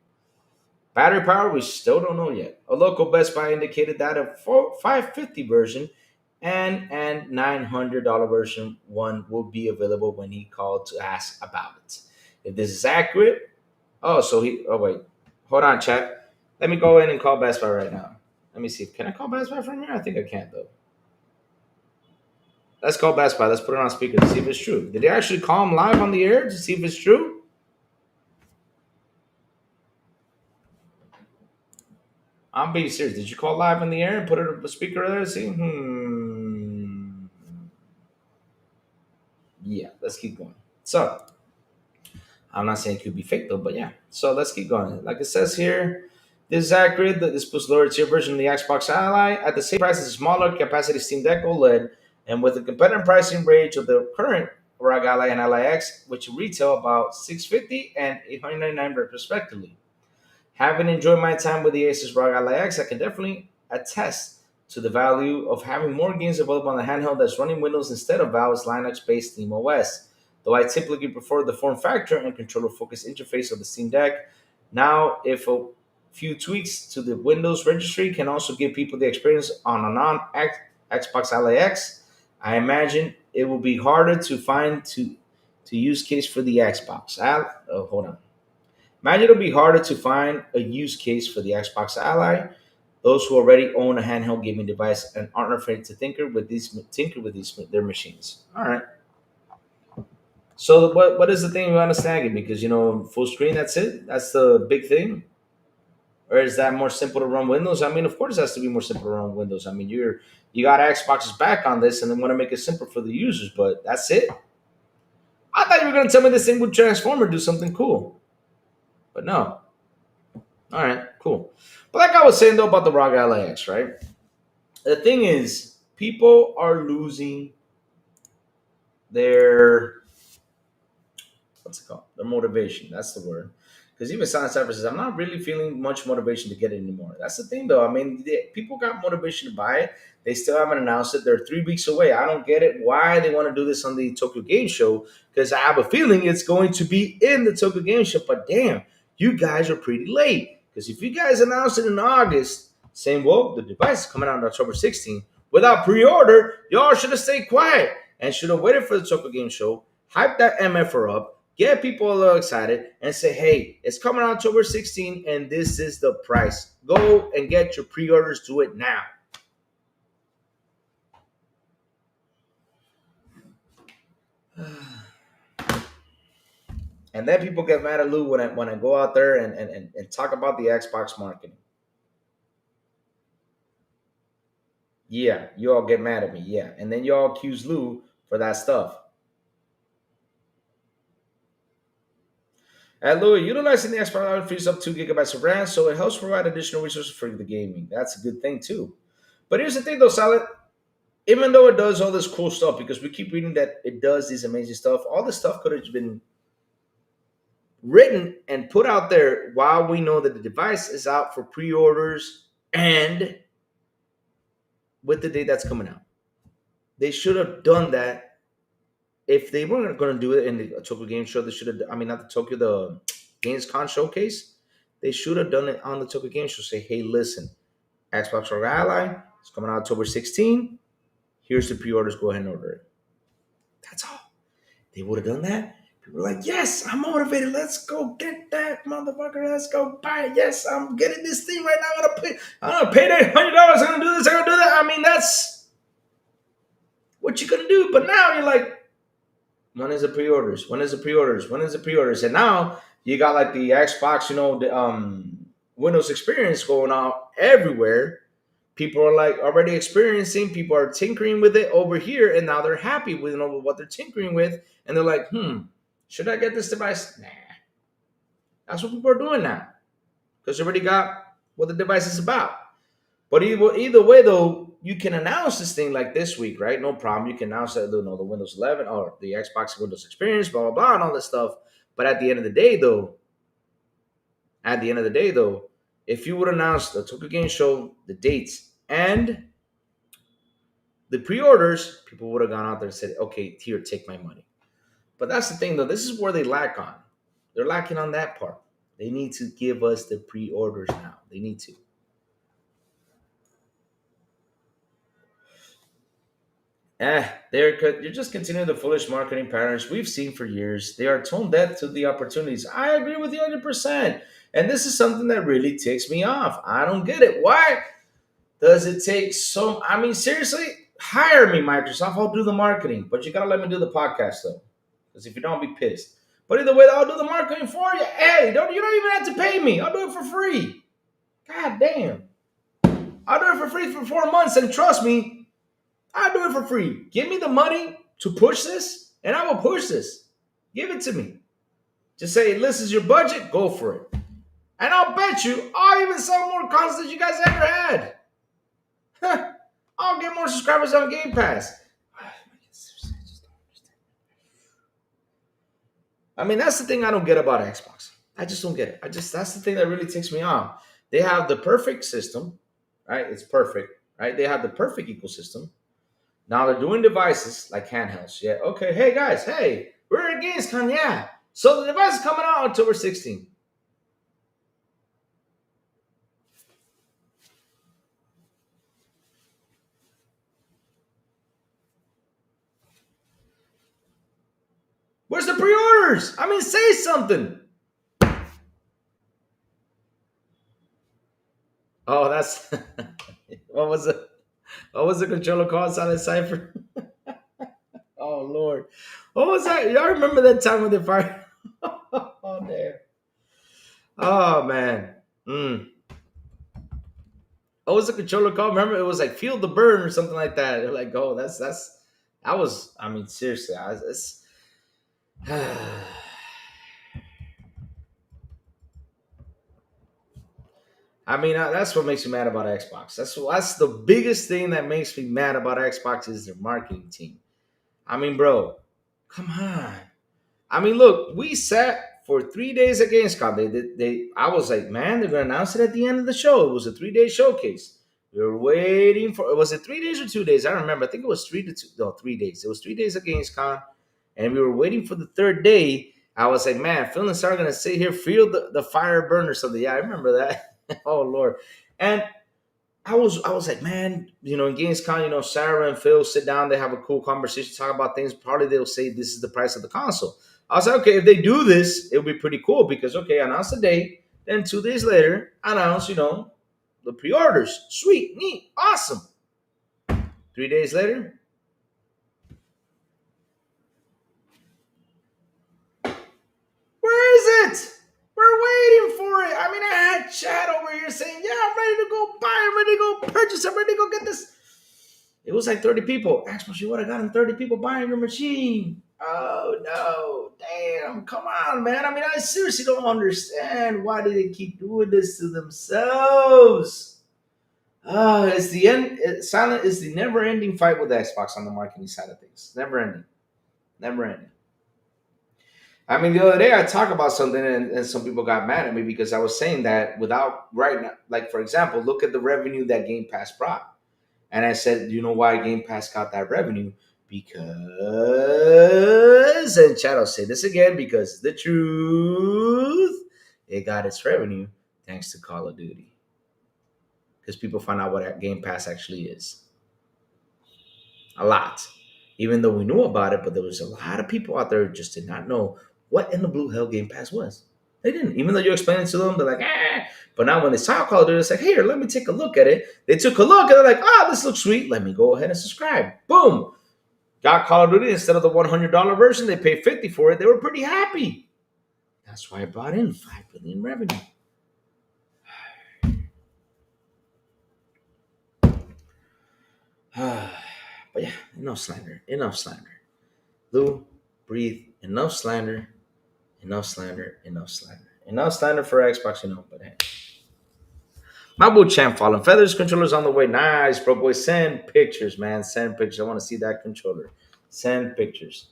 Battery power, we still don't know yet. A local Best Buy indicated that a 550 version and $900 version one will be available when he called to ask about it. If this is accurate, wait, hold on, chat. Let me go in and call Best Buy right now. Let me see. Can I call Best Buy from here? I think I can't though. Let's call Best Buy. Let's put it on speaker to see if it's true. Did they actually call him live on the air to see if it's true? I'm being serious. Did you call live in the air and put it on the speaker there? See? Yeah, let's keep going. So, I'm not saying it could be fake though, but yeah. So let's keep going. Like it says here, this is accurate. This puts lower tier version of the Xbox Ally at the same price as a smaller capacity Steam Deck OLED, and with the competitive pricing range of the current ROG Ally and Ally X, which retail about $650 and $899 respectively. Having enjoyed my time with the Asus ROG Ally X, I can definitely attest to the value of having more games available on the handheld that's running Windows instead of Valve's Linux-based SteamOS. Though I typically prefer the form factor and controller-focused interface of the Steam Deck, now if a few tweaks to the Windows registry can also give people the experience on a Xbox Ally X, I imagine it will be harder to find to use case for the Xbox. Oh, hold on. Imagine it'll be harder to find a use case for the Xbox Ally. Those who already own a handheld gaming device and aren't afraid to tinker with these their machines. All right. So what is the thing you want to snag it? Because full screen. That's it. That's the big thing. Or is that more simple to run Windows? I mean, of course, it has to be more simple to run Windows. I mean, you got Xbox's back on this, and then want to make it simple for the users. But that's it. I thought you were going to tell me this thing would transform or do something cool, but no. All right, cool. But like I was saying though about the ROG Ally X, right? The thing is, people are losing their what's it called? Their motivation. That's the word. Because even Silent Cypher says, I'm not really feeling much motivation to get it anymore. That's the thing, though. I mean, people got motivation to buy it. They still haven't announced it. They're 3 weeks away. I don't get it why they want to do this on the Tokyo Game Show, because I have a feeling it's going to be in the Tokyo Game Show. But damn, you guys are pretty late. Because if you guys announced it in August, saying, well, the device is coming out on October 16th, without pre-order, y'all should have stayed quiet and should have waited for the Tokyo Game Show, hype that MFR up, get people a little excited, and say, hey, it's coming on October 16th, and this is the price. Go and get your pre-orders. Do it now. And then people get mad at Lou when I go out there and talk about the Xbox marketing. Yeah, you all get mad at me. Yeah. And then you all accuse Lou for that stuff. At Louis, utilizing the Xbox frees up 2 gigabytes of RAM, so it helps provide additional resources for the gaming. That's a good thing too. But here's the thing though, Salad. Even though it does all this cool stuff, because we keep reading that it does these amazing stuff, all this stuff could have been written and put out there while we know that the device is out for pre-orders and with the date that's coming out. They should have done that. If they weren't going to do it in the Tokyo Game Show, they should have. I mean, not the Tokyo, the Gamescom showcase. They should have done it on the Tokyo Game Show. Say, hey, listen, Xbox ROG Ally is coming out October 16. Here's the pre-orders. Go ahead and order it. That's all. They would have done that. People were like, yes, I'm motivated. Let's go get that motherfucker. Let's go buy it. Yes, I'm getting this thing right now. I'm gonna pay that $100. I'm gonna do this. I'm gonna do that. I mean, that's what you're gonna do. But now you're like, when is the pre-orders? When is the pre-orders? When is the pre-orders? And now you got like the Xbox, the Windows experience going on everywhere. People are like already experiencing. People are tinkering with it over here, and now they're happy with what they're tinkering with, and they're like, should I get this device? Nah. That's what people are doing now because they already got what the device is about. But either way, though, you can announce this thing like this week, right? No problem. You can announce that the Windows 11 or the Xbox Windows Experience, blah blah blah, and all this stuff. But at the end of the day, though, if you would announce the Tokyo Game Show, the dates, and the pre-orders, people would have gone out there and said, okay, here, take my money. But that's the thing, though. This is where they lack on. They're lacking on that part. They need to give us the pre-orders now. They need to. You're just continuing the foolish marketing patterns we've seen for years. They are tone deaf to the opportunities. I agree with you 100%. And this is something that really ticks me off. I don't get it. Why does it take so... I mean, seriously, hire me, Microsoft. I'll do the marketing. But you got to let me do the podcast, though. Because if you don't, I'll be pissed. But either way, I'll do the marketing for you. Hey, you don't even have to pay me. I'll do it for free. God damn. I'll do it for free for 4 months. And trust me, I'll do it for free. Give me the money to push this, and I will push this. Give it to me. Just say, this is your budget, go for it. And I'll bet you I'll even sell more consoles than you guys ever had. I'll get more subscribers on Game Pass. I mean, that's the thing I don't get about Xbox. I just don't get it. That's the thing that really ticks me off. They have the perfect system, right? It's perfect, right? They have the perfect ecosystem. Now they're doing devices like handhelds. Yeah, okay. Hey guys, we're at Gamescom, yeah. So the device is coming out October 16th. Where's the pre-orders? I mean, say something. Oh, that's what was it? What was the controller called? Silent Cipher. Oh Lord, what was that? Y'all remember that time when they fired? Oh damn. Oh man. Mm. What was the controller called? Remember, it was like "Feel the Burn" or something like that. They're like, "Oh, that's that was." I mean, seriously, it's, I mean, that's what makes me mad about Xbox. That's the biggest thing that makes me mad about Xbox is their marketing team. I mean, bro, come on. I mean, look, we sat for 3 days at Gamescom. I was like, man, they're gonna announce it at the end of the show. It was a 3 day showcase. We were waiting for. Was it 3 days or 2 days? I don't remember. I think it was 3 to 2. No, 3 days. It was 3 days at Gamescom, and we were waiting for the third day. I was like, man, Phil and Sarah are gonna sit here, feel the fire burn or something. Yeah, I remember that. Oh Lord, and I was like, man, in Gamescom, Sarah and Phil sit down, they have a cool conversation, talk about things. Probably they'll say this is the price of the console. I was like, okay, if they do this, it'll be pretty cool because okay, announce the date, then 2 days later, announce, the pre-orders. Sweet, neat, awesome. 3 days later, where is it? We're waiting for it. I mean, I had chat over here saying, yeah, I'm ready to go buy, I'm ready to go purchase, I'm ready to go get this. It was like 30 people. Xbox, you would have gotten 30 people buying your machine. Oh no, damn, come on, man. I mean, I seriously don't understand why do they keep doing this to themselves. It's the end. Silent is the never-ending fight with Xbox on the marketing side of things. Never ending, never ending. I mean, the other day I talked about something, and some people got mad at me because I was saying that without right now, like for example, look at the revenue that Game Pass brought. And I said, you know why Game Pass got that revenue? Because, and Chad, I'll say this again because the truth, it got its revenue thanks to Call of Duty. Because people found out what Game Pass actually is. A lot. Even though we knew about it, but there was a lot of people out there who just did not know what in the blue hell Game Pass was. They didn't. Even though you explained it to them, they're like, ah. But now when they saw Call of Duty, it's like, here, let me take a look at it. They took a look and they're like, oh, this looks sweet. Let me go ahead and subscribe. Boom. Got Call of Duty instead of the $100 version. They paid 50 for it. They were pretty happy. That's why I brought in 5 billion revenue. But yeah, enough slander. Enough slander. Lou, breathe. Enough slander. Enough slander. Enough slander. Enough slander for Xbox, but hey. My boy Champ Fallen Feathers controller's on the way. Nice, bro. Boy, send pictures, man. Send pictures. I want to see that controller. Send pictures.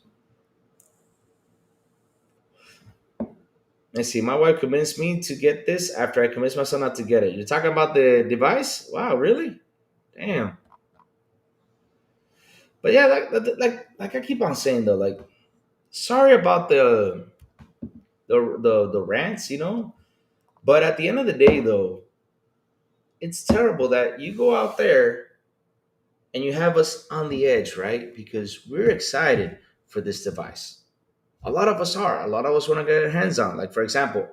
Let's see. My wife convinced me to get this after I convinced myself not to get it. You're talking about the device? Wow, really? Damn. But yeah, like I keep on saying though, like sorry about the rants, But at the end of the day, though, it's terrible that you go out there and you have us on the edge, right? Because we're excited for this device. A lot of us are. A lot of us want to get our hands on. Like, for example,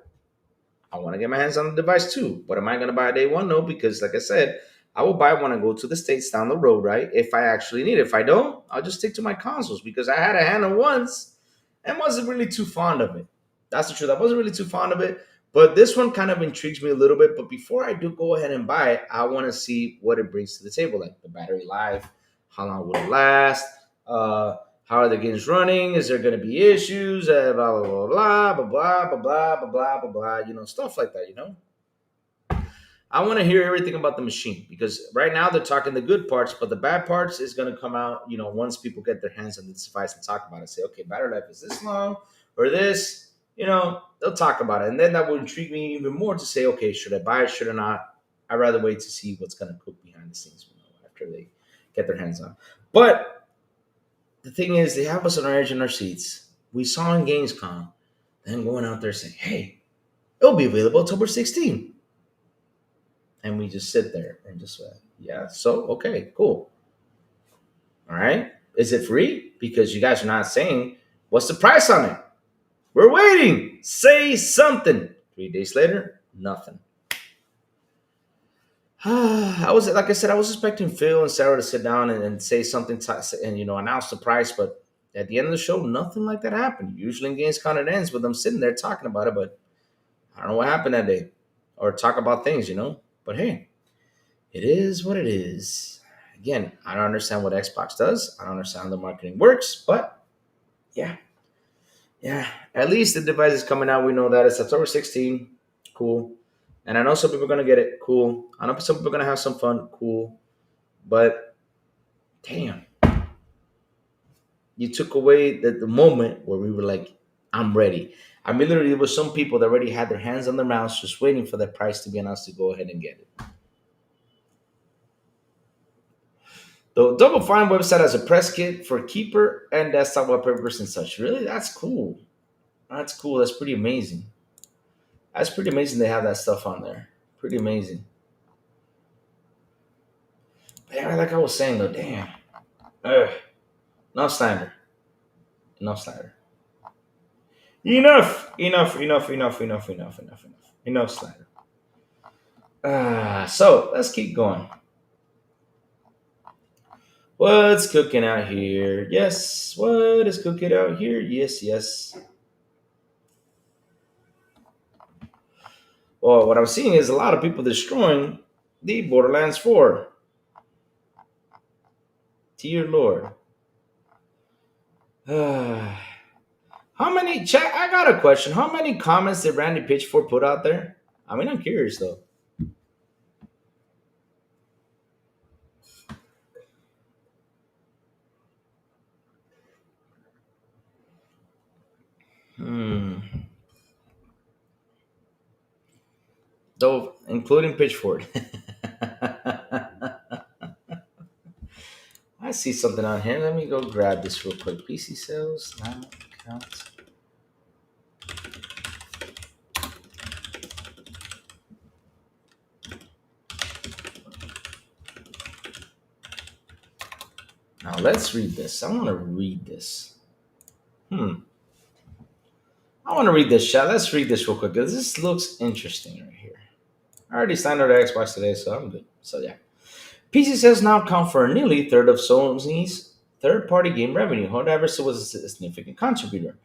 I want to get my hands on the device too. But am I going to buy a day one? No, because like I said, I will buy when I go to the States down the road, right? If I actually need it. If I don't, I'll just stick to my consoles because I had a handle once and wasn't really too fond of it. That's the truth. I wasn't really too fond of it. But this one kind of intrigues me a little bit. But before I do go ahead and buy it, I want to see what it brings to the table, like the battery life, how long will it last, how are the games running? Is there going to be issues? Blah, blah, blah, blah, blah, blah, blah, blah, blah, blah, blah, stuff like that. I want to hear everything about the machine because right now they're talking the good parts, but the bad parts is going to come out, once people get their hands on this device and talk about it. Say, okay, battery life is this long or this, they'll talk about it. And then that will intrigue me even more to say, okay, should I buy it? Should I not? I'd rather wait to see what's going to cook behind the scenes after they get their hands on. But the thing is, they have us on our edge in our seats. We saw in Gamescom, then going out there saying, hey, it'll be available October 16th. And we just sit there and just, yeah, so, okay, cool. All right. Is it free? Because you guys are not saying What's the price on it? We're waiting. Say something. 3 days later, nothing. I was like I said, I was expecting Phil and Sarah to sit down and say something and announce the price, but at the end of the show, nothing like that happened. Usually in games con it ends with them sitting there talking about it, but I don't know what happened that day, or talk about things. But hey, it is what it is. Again, I don't understand what Xbox does. I don't understand how the marketing works, but yeah, yeah. At least the device is coming out. We know that it's October 16. Cool. And I know some people are gonna get it. Cool. I know some people are gonna have some fun. Cool. But damn, you took away the moment where we were like, I'm ready. I mean, literally, there was some people that already had their hands on their mouths just waiting for that price to be announced to go ahead and get it. The Double Fine website has a press kit for Keeper and desktop wallpapers and such. Really? That's cool. That's cool. That's pretty amazing. That's pretty amazing they have that stuff on there. Pretty amazing. But yeah, like I was saying though, damn. Ugh. Enough slander. Enough slander. Enough. Enough. Enough. Enough. Enough. Enough. Enough. Enough. Enough slander. So let's keep going. What's cooking out here? Yes. What is cooking out here? Yes. Yes. Well, what I'm seeing is a lot of people destroying the Borderlands 4. Dear Lord. How many chat? I got a question. How many comments did Randy Pitchford put out there? I mean, I'm curious though. Hmm. Though, including Pitchford. I see something on here. Let me go grab this real quick. PC sales now count. Now let's read this. I want to read this. I want to read this, chat. Let's read this real quick because this looks interesting right here. I already signed up to Xbox today, so I'm good. So yeah. PC sales now account for nearly a third of Sony's third-party game revenue. However, it was a significant contributor.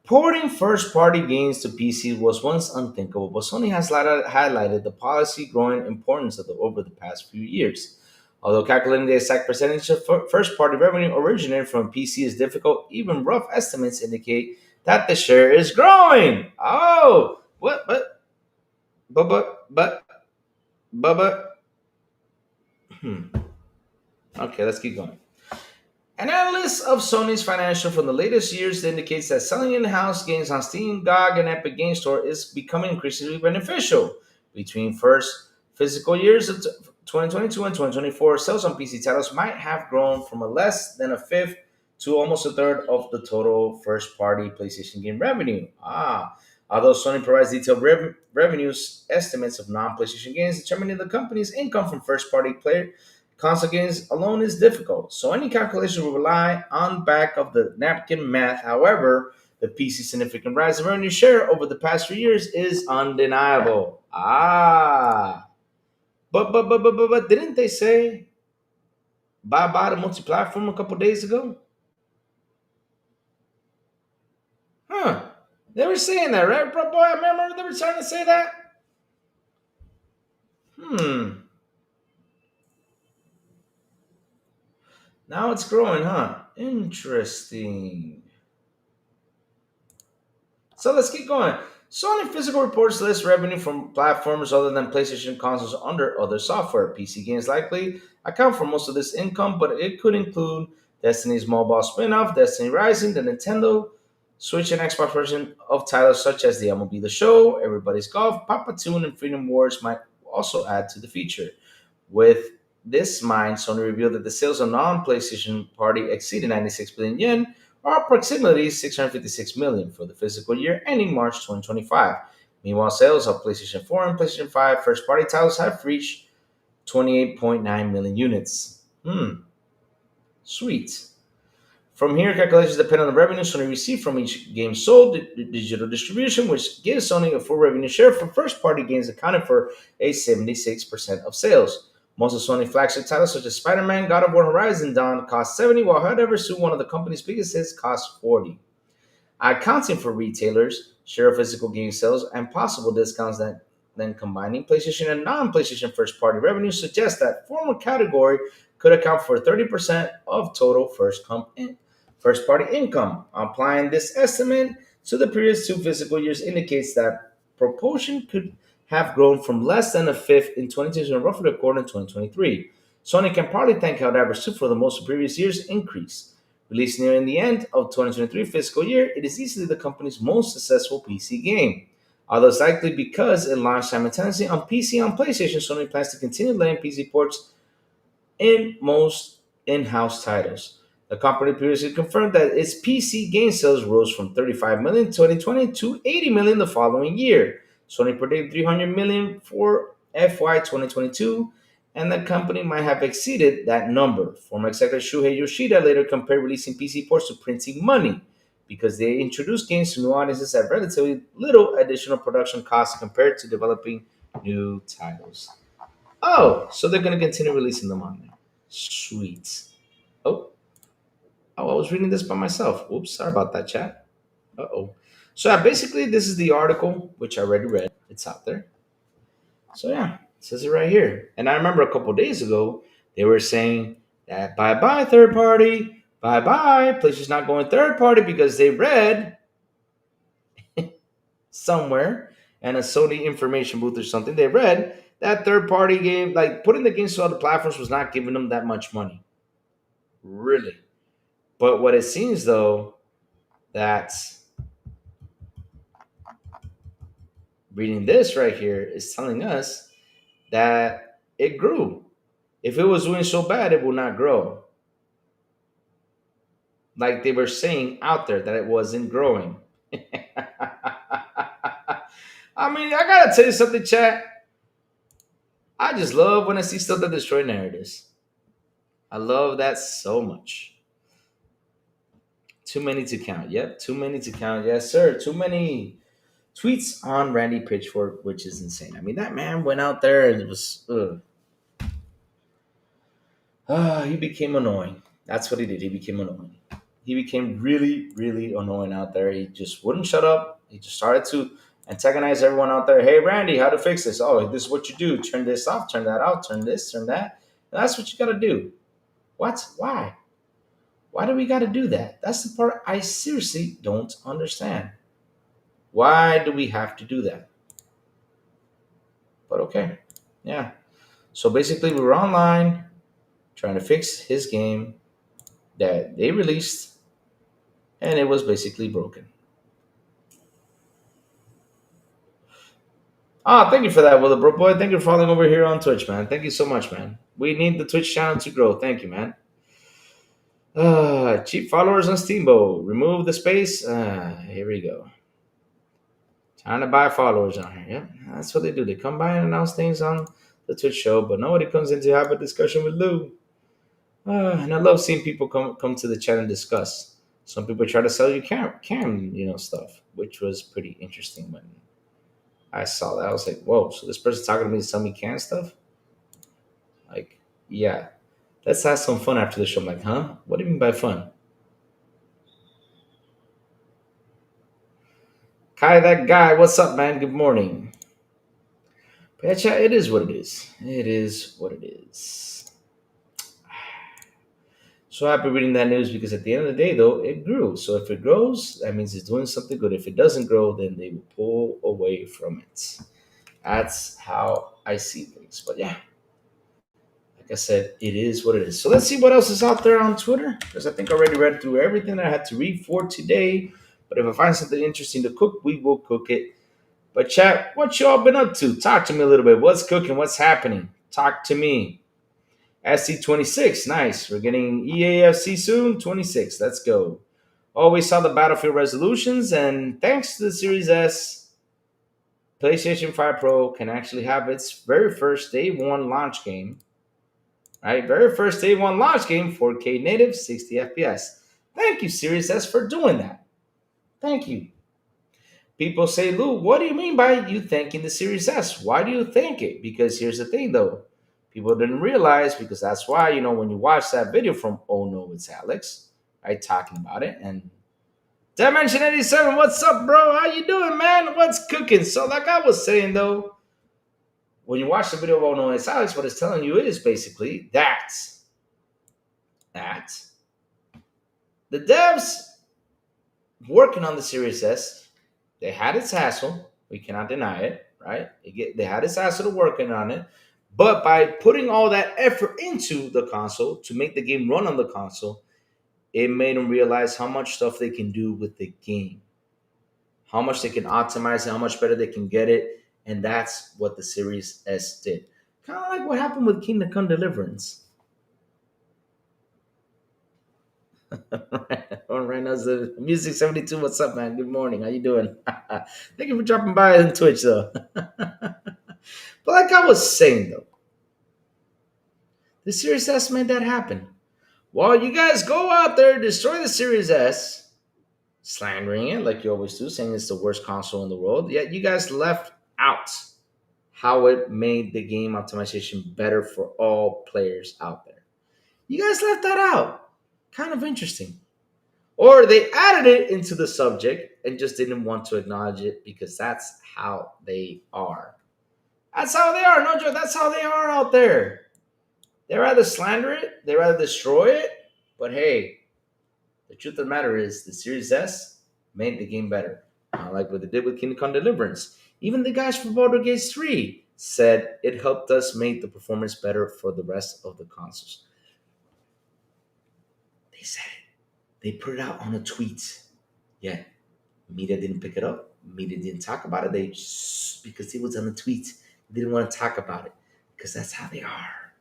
Porting first-party games to PC was once unthinkable, but Sony has highlighted the policy growing importance over the past few years. Although calculating the exact percentage of first-party revenue originating from PC is difficult, even rough estimates indicate that the share is growing. Oh, what? But. Hmm. Okay, let's keep going. An analysis of Sony's financial from the latest years indicates that selling in-house games on Steam, GOG, and Epic Game Store is becoming increasingly beneficial. Between first physical years of 2022 and 2024, sales on PC titles might have grown from a less than a fifth to almost a third of the total first-party PlayStation game revenue. Although Sony provides detailed revenues estimates of non-PlayStation games, determining the company's income from first-party player console games alone is difficult, so any calculation will rely on back of the napkin math. However, the PC significant rise in revenue share over the past few years is undeniable. But didn't they say bye bye to multi-platform a couple days ago? Huh? They were saying that, right, bro? Boy, I remember they were trying to say that. Hmm. Now it's growing, huh? Interesting. So let's keep going. Sony Physical reports list revenue from platforms other than PlayStation consoles under other software. PC games likely account for most of this income, but it could include Destiny's mobile spin-off, Destiny Rising, the Nintendo Switch and Xbox version of titles such as the MLB The Show, Everybody's Golf, Papa Toon, and Freedom Wars might also add to the feature. With this in mind, Sony revealed that the sales of non-PlayStation party exceeded 96 billion yen, or approximately 656 million for the fiscal year ending March 2025. Meanwhile, sales of PlayStation 4 and PlayStation 5 first-party titles have reached 28.9 million units. Sweet. From here, calculations depend on the revenue Sony received from each game sold, digital distribution, which gives Sony a full revenue share for first party games accounted for a 76% of sales. Most of Sony flagship titles such as Spider Man, God of War, Horizon Dawn cost 70, while However Soon, one of the company's biggest hits, cost 40. Accounting for retailers, share of physical game sales, and possible discounts that then combining PlayStation and non-PlayStation first-party revenue suggests that former category could account for 30% of total first-party income. Applying this estimate to the previous two fiscal years indicates that proportion could have grown from less than a fifth in 2022 and roughly a quarter in 2023. Sony can probably thank Helldivers 2 for the most of previous year's increase. Released nearing the end of 2023 fiscal year, it is easily the company's most successful PC game. Although it's likely because it launched simultaneously on PC and PlayStation, Sony plans to continue letting PC ports in most in-house titles. The company previously confirmed that its PC game sales rose from 35 million in 2020 to 80 million the following year. Sony predicted 300 million for FY 2022, and the company might have exceeded that number. Former executive Shuhei Yoshida later compared releasing PC ports to printing money because they introduced games to new audiences at relatively little additional production costs compared to developing new titles. Oh, so they're going to continue releasing them on there. Sweet. Oh, I was reading this by myself. Oops, sorry about that, chat. Uh-oh. So yeah, basically, this is the article, which I already read. It's out there. So yeah, it says it right here. And I remember a couple days ago, they were saying that bye-bye third party, bye-bye. PlayStation's not going third party because they read somewhere and a Sony information booth or something, they read that third party game, like putting the games to other platforms was not giving them that much money. Really. But what it seems though, that reading this right here is telling us that it grew. If it was doing so bad, it would not grow. Like they were saying out there that it wasn't growing. I mean, I gotta tell you something, chat. I just love when I see stuff that destroy narratives. I love that so much. Too many to count. Yep, too many to count. Yes, sir. Too many tweets on Randy Pitchfork, which is insane. I mean, that man went out there and it was, he became annoying. That's what he did. He became annoying. He became really, really annoying out there. He just wouldn't shut up. He just started to antagonize everyone out there. Hey, Randy, how to fix this? Oh, this is what you do. Turn this off, turn that off, turn this, turn that. And that's what you got to do. What? Why? Why do we got to do that? That's the part I seriously don't understand. Why do we have to do that? But okay. Yeah. So basically, we were online trying to fix his game that they released, and it was basically broken. Ah, thank you for that, Willowbrook boy. Thank you for following over here on Twitch, man. Thank you so much, man. We need the Twitch channel to grow. Thank you, man. Cheap followers on Steamboat. Remove the space. Here we go. Trying to buy followers on here. Yep, that's what they do. They come by and announce things on the Twitch show, but nobody comes in to have a discussion with Lou. And I love seeing people come to the chat and discuss. Some people try to sell you stuff, which was pretty interesting when I saw that. I was like, whoa, so this person's talking to me to sell me canned stuff? Like, yeah. Let's have some fun after the show. I'm like, huh? What do you mean by fun? Kai, that guy, what's up, man? Good morning. But yeah, chat, it is what it is. It is what it is. So happy reading that news because at the end of the day, though, it grew. So if it grows, that means it's doing something good. If it doesn't grow, then they will pull away from it. That's how I see things. But yeah, like I said, it is what it is. So let's see what else is out there on Twitter because I think I already read through everything that I had to read for today. But if I find something interesting to cook, we will cook it. But chat, what y'all been up to? Talk to me a little bit. What's cooking? What's happening? Talk to me. SC26, nice. We're getting EAFC soon. 26, let's go. Always saw the Battlefield resolutions, and thanks to the Series S, PlayStation 5 Pro can actually have its very first day one launch game. Right? Very first day one launch game, 4K native, 60 FPS. Thank you, Series S, for doing that. Thank you. People say, Lou, what do you mean by you thanking the Series S? Why do you thank it? Because here's the thing, though. People didn't realize, because that's why, when you watch that video from Oh No, It's Alex, right, talking about it. And Dimension 87, what's up, bro? How you doing, man? What's cooking? So, like I was saying, though, when you watch the video of Oh No, It's Alex, what it's telling you is basically that the devs working on the Series S, they had its hassle. We cannot deny it, right? They had its hassle to working on it. But by putting all that effort into the console to make the game run on the console, it made them realize how much stuff they can do with the game, how much they can optimize it, how much better they can get it. And that's what the Series S did. Kind of like what happened with Kingdom Come Deliverance. Right now, the Music 72. What's up, man? Good morning. How you doing? Thank you for dropping by on Twitch, though. But like I was saying, though, the Series S made that happen. While you guys go out there, destroy the Series S, slandering it like you always do, saying it's the worst console in the world, yet you guys left out how it made the game optimization better for all players out there. You guys left that out. Kind of interesting. Or they added it into the subject and just didn't want to acknowledge it because that's how they are. That's how they are, no joke. That's how they are out there. They rather slander it, they rather destroy it. But hey, the truth of the matter is the Series S made the game better. Like what they did with Kingdom Come Deliverance. Even the guys from Baldur's Gate 3 said it helped us make the performance better for the rest of the consoles. They said it. They put it out on a tweet. Yeah, media didn't pick it up. Media didn't talk about it. They just, because it was on a tweet, they didn't want to talk about it because that's how they are.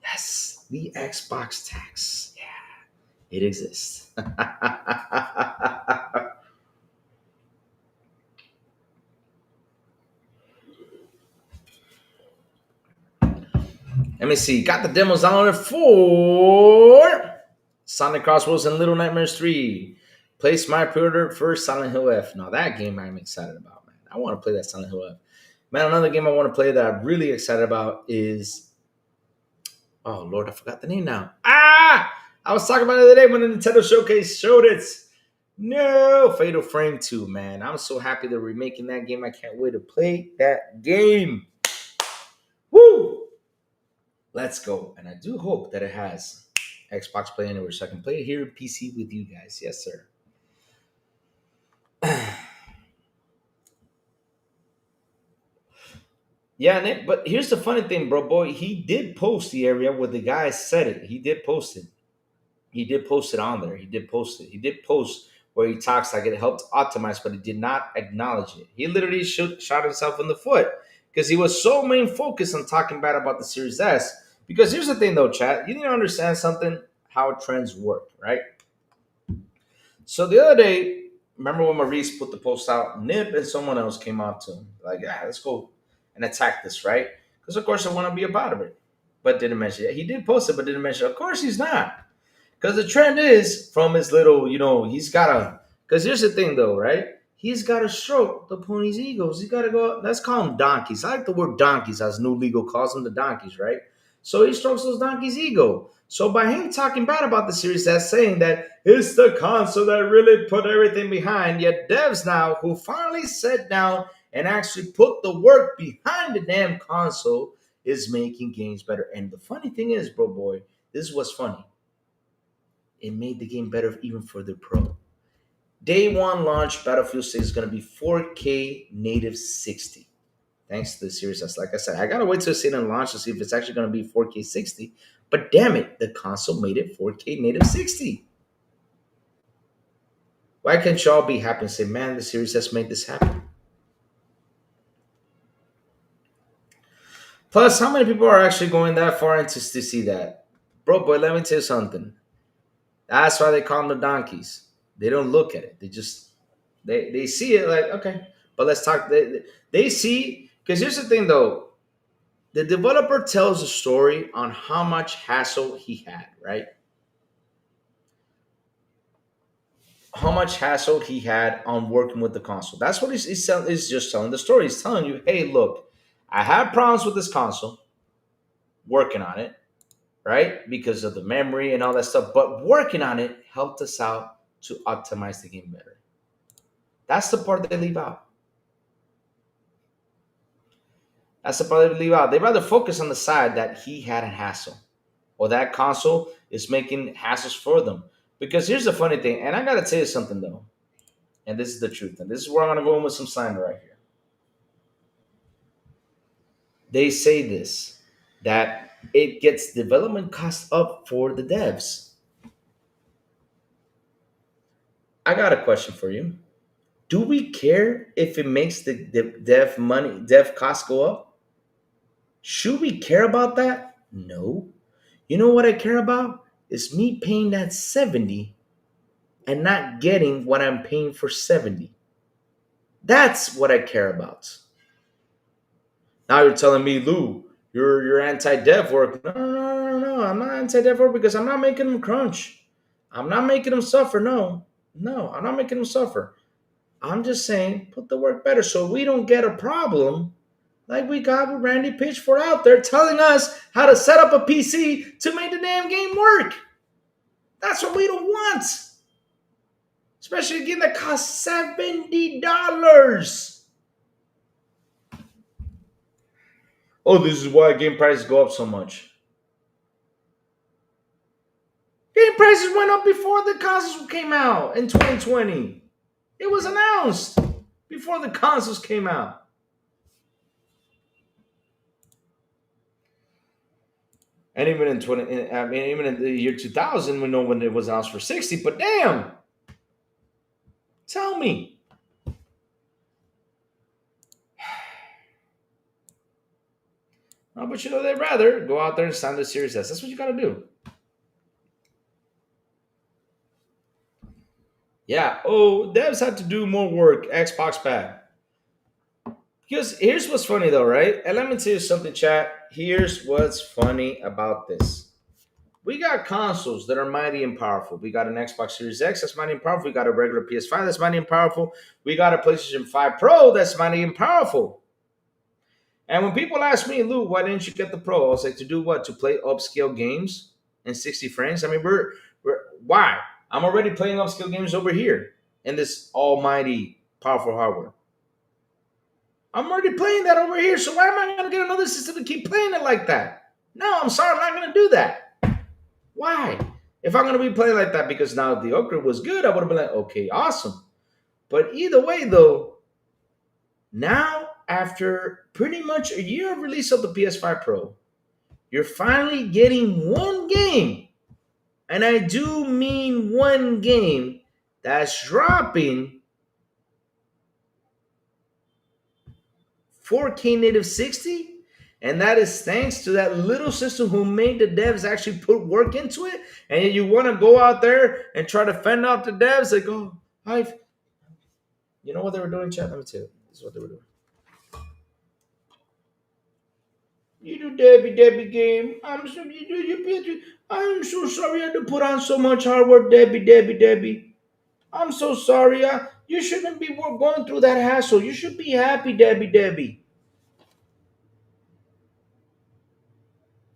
Yes, the Xbox tax. Yeah, it exists. Let me see. Got the demos downloaded for Sonic Crossroads and Little Nightmares 3. Place my pre-order for Silent Hill F. Now that game I'm excited about, man. I want to play that Silent Hill F. Man, another game I want to play that I'm really excited about is, oh Lord, I forgot the name now. I was talking about it the other day when the Nintendo Showcase showed it. No, Fatal Frame 2, man. I'm so happy they're remaking that game. I can't wait to play that game. Woo! Let's go. And I do hope that it has Xbox Play Anywhere so I can play it here in PC with you guys. Yes, sir. Yeah, Nick, but here's the funny thing, bro, boy. He did post the area where the guy said it. He did post it. He did post it on there. He did post it. He did post where he talks like it helped optimize, but he did not acknowledge it. He literally shot himself in the foot because he was so main focused on talking bad about the Series S. Because here's the thing, though, chat. You need to understand something, how trends work, right? So the other day, remember when Maurice put the post out? Nip and someone else came out to him, like, yeah, let's go and attack this, right? Because, of course, I want to be a part of it. But didn't mention it. He did post it, but didn't mention it. Of course, he's not. Because the trend is from his little, he's got to. Because here's the thing, though, right? He's got to stroke the pony's egos. He's got to go. Let's call them donkeys. I like the word donkeys, as New Legal calls them, the donkeys, right? So he strokes those donkeys' ego. So by him talking bad about the Series S, saying that it's the console that really put everything behind, yet devs now who finally sat down and actually put the work behind the damn console is making games better. And the funny thing is, bro, boy, this is what's funny. It made the game better even for the pro. Day one launch, Battlefield 6 is going to be 4K native 60. Thanks to the Series S. Like I said, I got to wait till see it on launch to see if it's actually going to be 4K 60. But damn it, the console made it 4K native 60. Why can't y'all be happy and say, man, the Series S made this happen? Plus, how many people are actually going that far into to see that? Bro, boy, let me tell you something. That's why they call them the donkeys. They don't look at it. They see it like, okay, but let's talk. They see, because here's the thing though. The developer tells a story on how much hassle he had, right? how much hassle he had on working with the console. That's what he's just telling the story. He's telling you, hey, look, I have problems with this console, working on it, right? Because of the memory and all that stuff. But working on it helped us out to optimize the game better. That's the part they leave out. That's the part they leave out. They rather focus on the side that he had a hassle or that console is making hassles for them. Because here's the funny thing, and I gotta tell you something though, and this is the truth, and this is where I'm gonna go in with some slander right here. They say this that it gets development cost up for the devs. I got a question for you. Do we care if it makes the dev cost go up? Should we care about that? No. You know what I care about? Is me paying that 70 and not getting what I'm paying for 70. That's what I care about. Now you're telling me, Lou, you're anti-dev work. No, no, no, no, no. I'm not anti-dev work because I'm not making them crunch. I'm not making them suffer. No, no, I'm not making them suffer. I'm just saying, put the work better so we don't get a problem like we got with Randy Pitchford out there telling us how to set up a PC to make the damn game work. That's what we don't want. Especially a game that costs $70. Oh, this is why game prices go up so much. Game prices went up before the consoles came out in 2020. It was announced before the consoles came out. And even in even in the year 2000, we know when it was announced for 60. But damn, tell me, oh, but you know they'd rather go out there and sign the Series S. That's what you got to do. Yeah. Oh, devs had to do more work. Xbox Pad. Because here's what's funny though, right? And let me tell you something, chat. Here's what's funny about this. We got consoles that are mighty and powerful. We got an Xbox Series X that's mighty and powerful. We got a regular PS5 that's mighty and powerful. We got a PlayStation 5 Pro that's mighty and powerful. And when people ask me, Lou, why didn't you get the Pro? I was like, to do what? To play upscale games in 60 frames? I mean, we're why? I'm already playing upscale games over here in this almighty powerful hardware. I'm already playing that over here, so why am I going to get another system to keep playing it like that? No, I'm sorry, I'm not going to do that. Why? If I'm going to be playing like that, because now if the upgrade was good, I would have been like, okay, awesome. But either way, though, now after pretty much a year of release of the PS5 Pro, you're finally getting one game, and I do mean one game that's dropping 4K native 60, and that is thanks to that little system who made the devs actually put work into it. And you want to go out there and try to fend off the devs, like, oh, I've, you know what they were doing, chat? Let me tell you, this is what they were doing. You do Debbie game. I'm so sorry I had to put on so much hard work, Debbie. I'm so sorry. You shouldn't be going through that hassle. You should be happy, Debbie.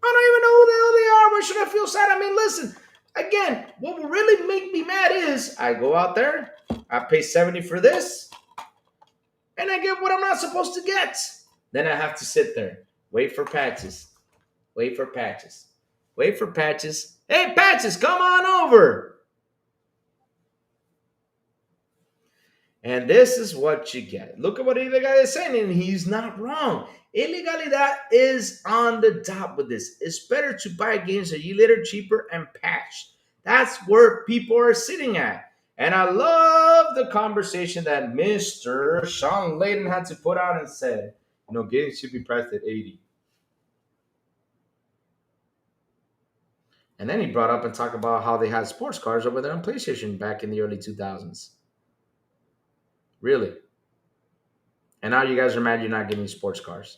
I don't even know who the hell they are. Why should I feel sad? I mean, listen, again, what will really make me mad is I go out there, I pay 70 for this, and I get what I'm not supposed to get. Then I have to sit there, wait for patches, wait for patches, wait for patches. Hey, patches, come on over. And this is what you get. Look at what Illegalidad is saying, and he's not wrong. Illegalidad is on the top with this. It's better to buy games a year later, cheaper, and patched. That's where people are sitting at. And I love the conversation that Mr. Sean Layden had to put out and said, games should be priced at 80. And then he brought up and talked about how they had sports cars over there on PlayStation back in the early 2000s. Really? And now you guys are mad you're not getting sports cars.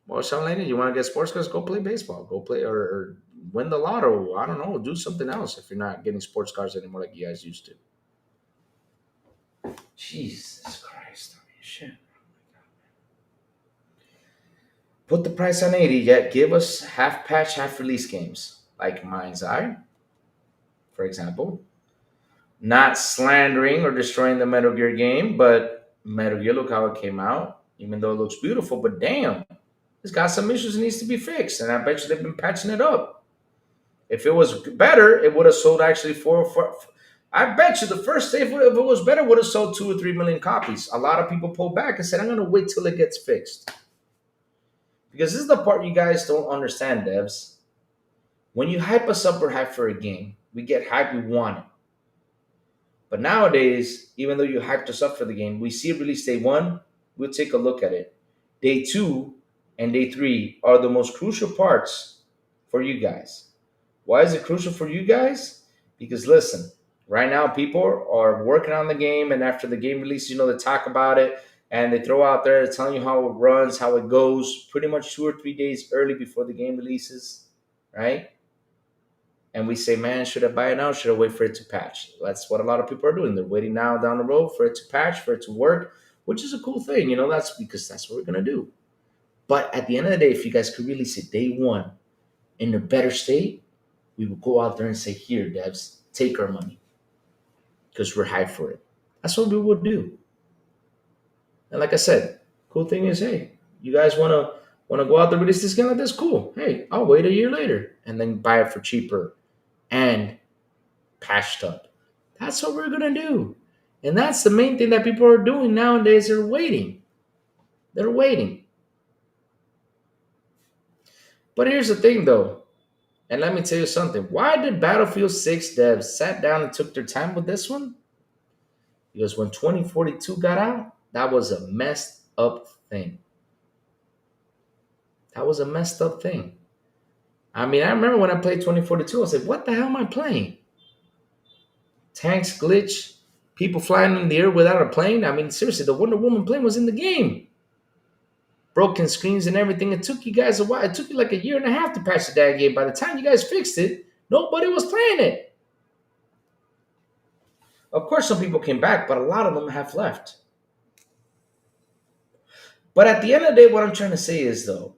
Well, Sean Laney, you want to get sports cars? Go play baseball. Go play or win the lotto. I don't know. Do something else if you're not getting sports cars anymore like you guys used to. Jesus Christ. I mean, shit. Put the price on 80, yet give us half patch, half release games. Like Mind's Eye, for example. Not slandering or destroying the Metal Gear game, but Metal Gear, look how it came out. Even though it looks beautiful, but damn, it's got some issues that needs to be fixed. And I bet you they've been patching it up. If it was better, it would have sold actually I bet you the first day, if it was better, would have sold 2 or 3 million copies. A lot of people pulled back and said, I'm going to wait till it gets fixed. Because this is the part you guys don't understand, devs. When you hype us up or hype for a game, we get hype, we want it. But nowadays, even though you hyped us up for the game, we see it release day one, we'll take a look at it. Day two and day three are the most crucial parts for you guys. Why is it crucial for you guys? Because listen, right now people are working on the game, and after the game releases, they talk about it and they throw out there telling you how it runs, how it goes, pretty much 2 or 3 days early before the game releases, right? And we say, man, should I buy it now? Should I wait for it to patch? That's what a lot of people are doing. They're waiting now down the road for it to patch, for it to work, which is a cool thing. That's because that's what we're going to do. But at the end of the day, if you guys could release it day one in a better state, we will go out there and say, here, devs, take our money because we're hyped for it. That's what we would do. And like I said, cool thing is, hey, you guys want to go out there and release this game like this? Cool. Hey, I'll wait a year later and then buy it for cheaper and patched up. That's what we're gonna do. And that's the main thing that people are doing nowadays. They're waiting. They're waiting. But here's the thing though, and let me tell you something. Why did Battlefield 6 devs sat down and took their time with this one? Because when 2042 got out, that was a messed up thing. That was a messed up thing. I mean, I remember when I played 2042, I said, what the hell am I playing? Tanks glitch, people flying in the air without a plane. I mean, seriously, the Wonder Woman plane was in the game. Broken screens and everything. It took you guys a while. It took you like a year and a half to patch the damn game. By the time you guys fixed it, nobody was playing it. Of course, some people came back, but a lot of them have left. But at the end of the day, what I'm trying to say is, though,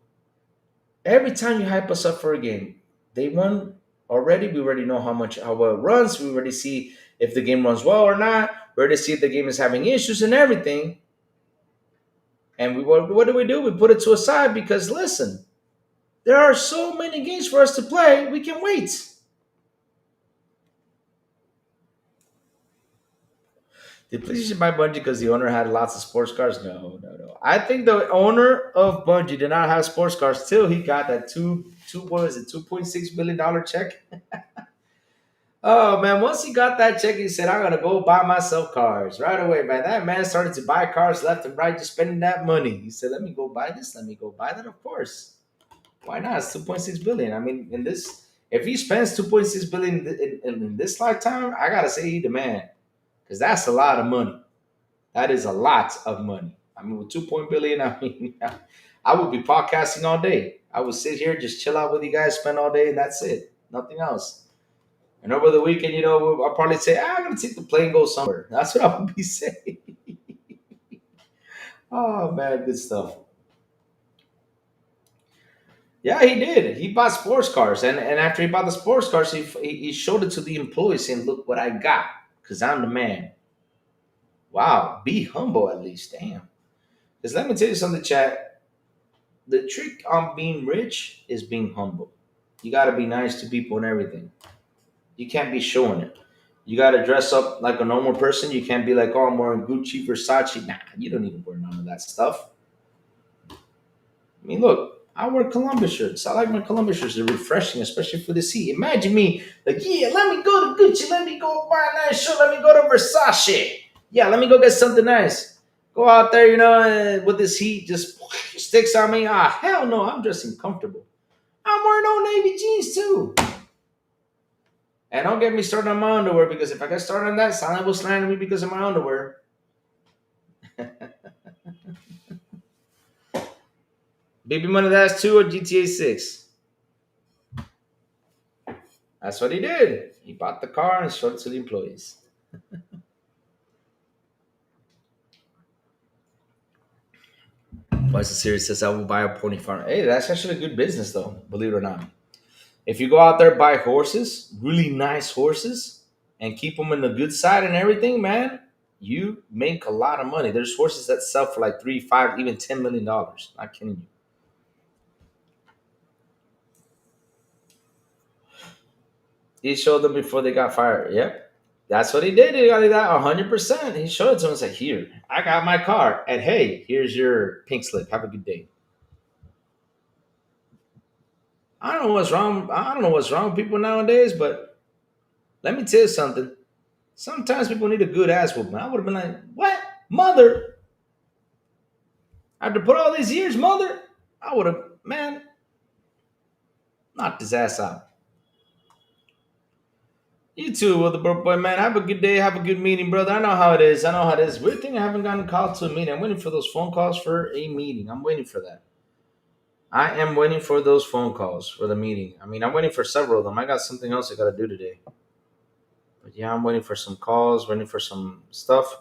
every time you hype us up for a game, day one already, we already know how well it runs. We already see if the game runs well or not. We already see if the game is having issues and everything. And what do? We put it to a side because, listen, there are so many games for us to play, we can wait. Did PlayStation buy Bungie because the owner had lots of sports cars? No, no, no. I think the owner of Bungie did not have sports cars till he got that what was it, $2.6 billion check? Oh man, once he got that check, he said, I'm gonna go buy myself cars. Right away, man. That man started to buy cars left and right, just spending that money. He said, let me go buy this, let me go buy that, of course. Why not? It's 2.6 billion. I mean, if he spends 2.6 billion in this lifetime, I gotta say he the man. Because that's a lot of money. That is a lot of money. I mean, with 2 billion, I mean, I would be podcasting all day. I would sit here, just chill out with you guys, spend all day, and that's it. Nothing else. And over the weekend, I'll probably say, I'm going to take the plane and go somewhere. That's what I would be saying. Oh, man, good stuff. Yeah, he did. He bought sports cars. And after he bought the sports cars, he showed it to the employees saying, look what I got, because I'm the man. Wow, be humble at least. Damn. Because let me tell you something, chat. The trick on being rich is being humble. You got to be nice to people and everything. You can't be showing it. You got to dress up like a normal person. You can't be like, oh, I'm wearing Gucci, Versace. Nah, you don't even wear none of that stuff. I mean, look, I wear Columbus shirts. I like my Columbus shirts. They're refreshing, especially for the heat. Imagine me like, yeah, let me go to Gucci. Let me go buy a nice shirt. Let me go to Versace. Yeah, let me go get something nice. Go out there, with this heat just sticks on me. Ah, hell no, I'm dressing comfortable. I'm wearing old Navy jeans too. And don't get me started on my underwear because if I get started on that, someone will slander me because of my underwear. Baby Money That's 2 or GTA 6? That's what he did. He bought the car and showed it to the employees. Why the series says I will buy a pony farm? Hey, that's actually a good business though, believe it or not. If you go out there buy horses, really nice horses, and keep them in the good side and everything, man, you make a lot of money. There's horses that sell for like 3, 5, even $10 million. Not kidding you. He showed them before they got fired. Yep. That's what he did. He got that 100%. He showed it to them and said, here, I got my car. And hey, here's your pink slip. Have a good day. I don't know what's wrong. I don't know what's wrong with people nowadays, but let me tell you something. Sometimes people need a good ass whooping. I would have been like, what? Mother? After put all these years, mother? I would have, man, knocked his ass out. You too, well, the boy, man. Have a good day. Have a good meeting, brother. I know how it is. I know how it is. Weird thing, I haven't gotten called to a meeting. I'm waiting for those phone calls for a meeting. I'm waiting for that. I am waiting for those phone calls for the meeting. I mean, I'm waiting for several of them. I got something else I got to do today. But yeah, I'm waiting for some calls, waiting for some stuff.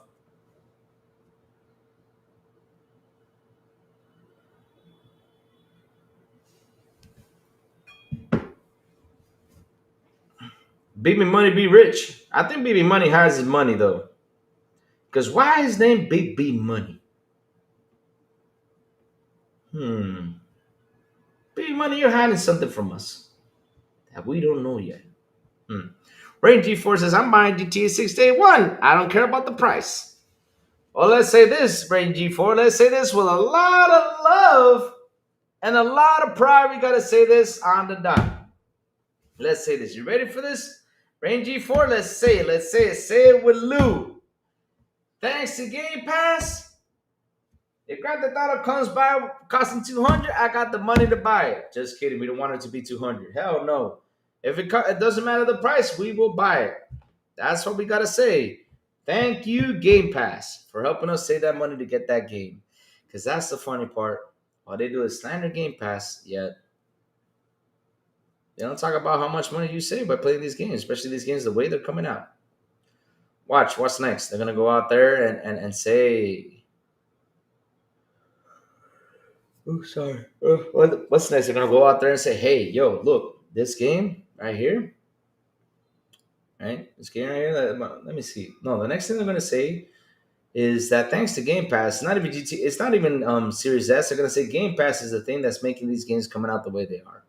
BB Money be rich. I think BB Money has his money though. Because why is his name Big B Money? Hmm. BB Money, you're hiding something from us that we don't know yet. Hmm. Rain G4 says, I'm buying GTA 6 day one. I don't care about the price. Well, let's say this, Rain G4. Let's say this with a lot of love and a lot of pride. We got to say this on the dot. Let's say this. You ready for this? Rain G4, let's say it. Let's say it. Say it with Lou. Thanks to Game Pass, if Grand Theft Auto comes by costing 200, I got the money to buy it. Just kidding. We don't want it to be 200. Hell no. If it doesn't matter the price, we will buy it. That's what we got to say. Thank you, Game Pass, for helping us save that money to get that game. Because that's the funny part. All they do is slander Game Pass, yet they don't talk about how much money you save by playing these games, especially these games the way they're coming out. Watch, what's next? They're going to go out there and say, oh, sorry. What's next? They're going to go out there and say, hey, yo, look, this game right here, right? This game right here, let me see. No, the next thing they're going to say is that thanks to Game Pass, it's not even GT, it's not even Series S. They're gonna say Game Pass is the thing that's making these games coming out the way they are.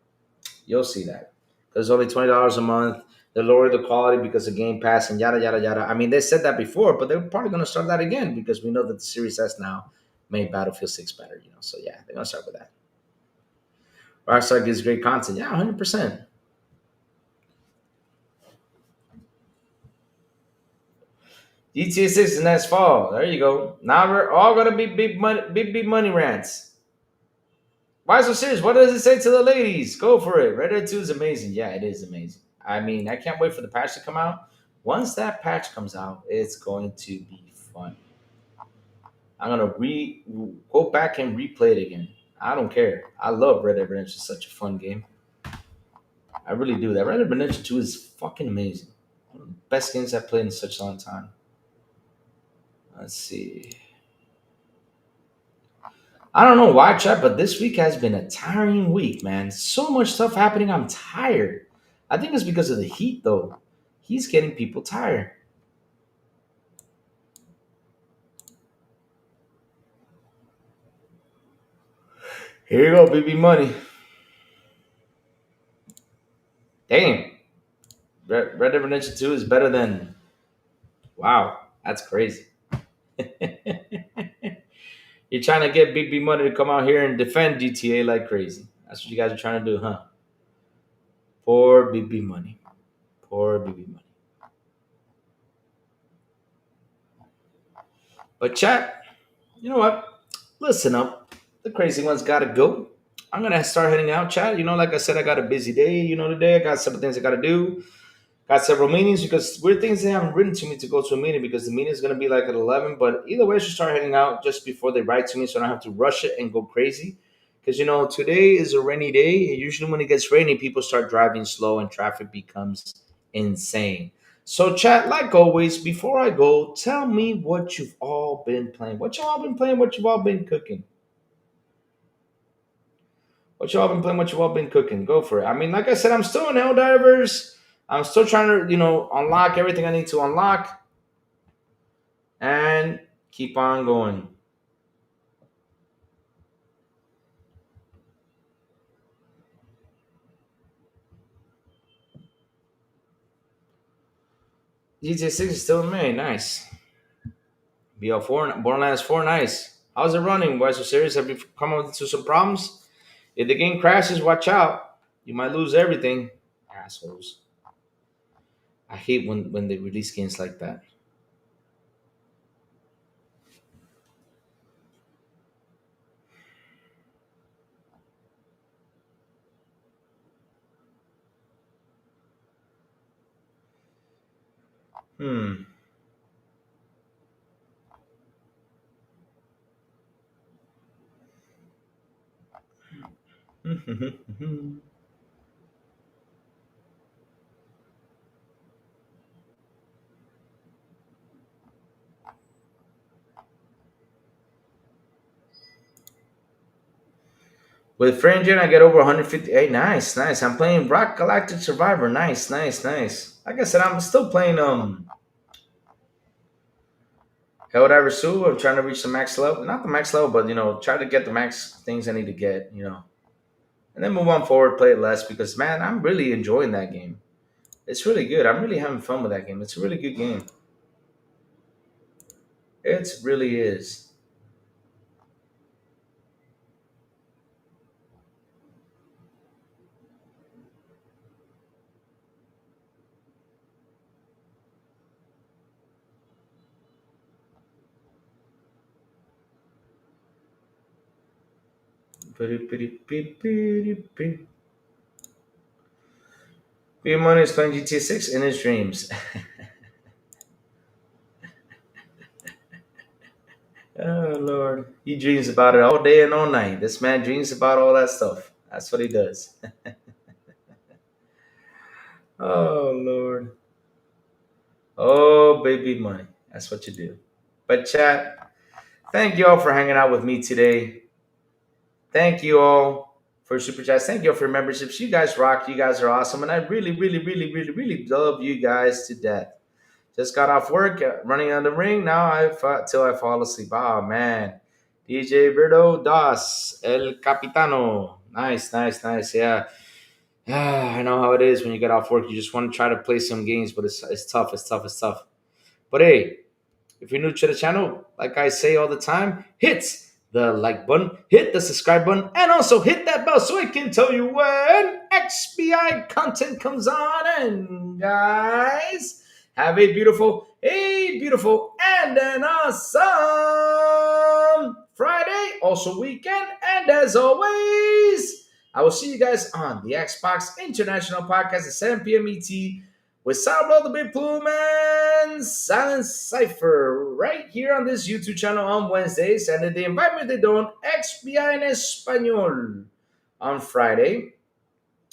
You'll see that because only $20 a month. They lower the quality because of Game Pass and yada yada yada. I mean, they said that before, but they're probably gonna start that again because we know that the Series S now made Battlefield 6 better. So yeah, they're gonna start with that. Rockstar gives great content. Yeah, 100%. GTA 6 is next fall. There you go. Now we're all gonna be big money rants. Why so serious? What does it say to the ladies? Go for it. Red Dead 2 is amazing. Yeah, it is amazing. I mean, I can't wait for the patch to come out. Once that patch comes out, it's going to be fun. I'm gonna go back and replay it again. I don't care. I love Red Dead Redemption. It's such a fun game. I really do. That Red Dead Redemption 2 is fucking amazing. One of the best games I've played in such a long time. Let's see. I don't know why, chat, but this week has been a tiring week, man. So much stuff happening. I'm tired. I think it's because of the heat, though. He's getting people tired. Here you go, BB Money. Damn. Red Dead Redemption 2 is better than. Wow, that's crazy. You're trying to get BB Money to come out here and defend GTA like crazy. That's what you guys are trying to do, huh? Poor BB Money. Poor BB Money. But chat, you know what? Listen up. The crazy ones gotta go. I'm gonna start heading out, chat. Like I said, I got a busy day. Today I got several things I gotta do. Got several meetings because weird things they haven't written to me to go to a meeting because the meeting is gonna be like at 11. But either way, I should start heading out just before they write to me, so I don't have to rush it and go crazy. Because today is a rainy day, and usually when it gets rainy, people start driving slow and traffic becomes insane. So, chat, like always, before I go, tell me what you've all been playing. What you all been playing? What you've all been cooking? What you all been playing? What you all been cooking? Go for it. I mean, like I said, I'm still in Helldivers. I'm still trying to, unlock everything I need to unlock and keep on going. GTA 6 is still in May. Nice. BL4, Borderlands 4, nice. How's it running? Why so serious? Have you come up into some problems? If the game crashes, watch out. You might lose everything. Assholes. I hate when they release games like that. Hmm. With Fringe, I get over 150. Hey, nice, nice. I'm playing Rock Galactic Survivor. Nice, nice, nice. Like I said, I'm still playing Helldiver 2. I'm trying to reach the max level. Not the max level, but try to get the max things I need to get. And then move on forward, play it less because man, I'm really enjoying that game. It's really good. I'm really having fun with that game. It's a really good game. It really is. Money is playing GTA 6 in his dreams. Oh Lord, he dreams about it all day and all night. This man dreams about all that stuff. That's what he does. Oh Lord. Oh baby money. That's what you do. But chat, thank you all for hanging out with me today. Thank you all for super chats. Thank you all for memberships. You guys rock. You guys are awesome, and I really, really, really, really, really love you guys to death. Just got off work, running on the ring. Now I fought till I fall asleep. Oh man, DJ Birdo Das El Capitano. Nice, nice, nice. Yeah. I know how it is when you get off work. You just want to try to play some games, but it's tough. It's tough. It's tough. But hey, if you're new to the channel, like I say all the time, hit the like button, hit the subscribe button, and also hit that bell so it can tell you when XBI content comes on. And guys, have a beautiful, and an awesome Friday, also weekend. And as always, I will see you guys on the Xbox International Podcast at 7 p.m. ET with Soundblow the Big Plume and Silent Cypher right here on this YouTube channel on Wednesdays. And if they invite me, they don't. XBI en Español on Friday.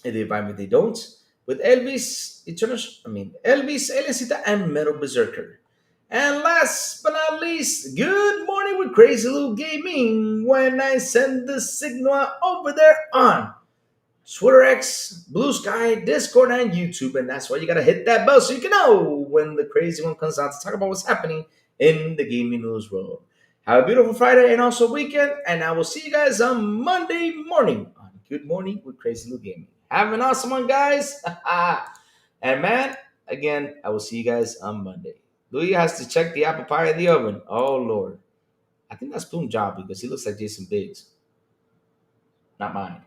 If they invite me, they don't. With Elvis, Eliencita, and Metal Berserker. And last but not least, good morning with Crazy Little Gaming when I send the signal over there on Twitter X, Blue Sky, Discord, and YouTube. And that's why you gotta hit that bell so you can know when the crazy one comes out to talk about what's happening in the gaming news world. Have a beautiful Friday and also weekend, and I will see you guys on Monday morning on Good Morning with Crazy Lou Gaming. Have an awesome one, guys. And man, again, I will see you guys on Monday. Louis has to check the apple pie in the oven. Oh Lord. I think that's Boom Job because he looks like Jason Biggs. Not mine.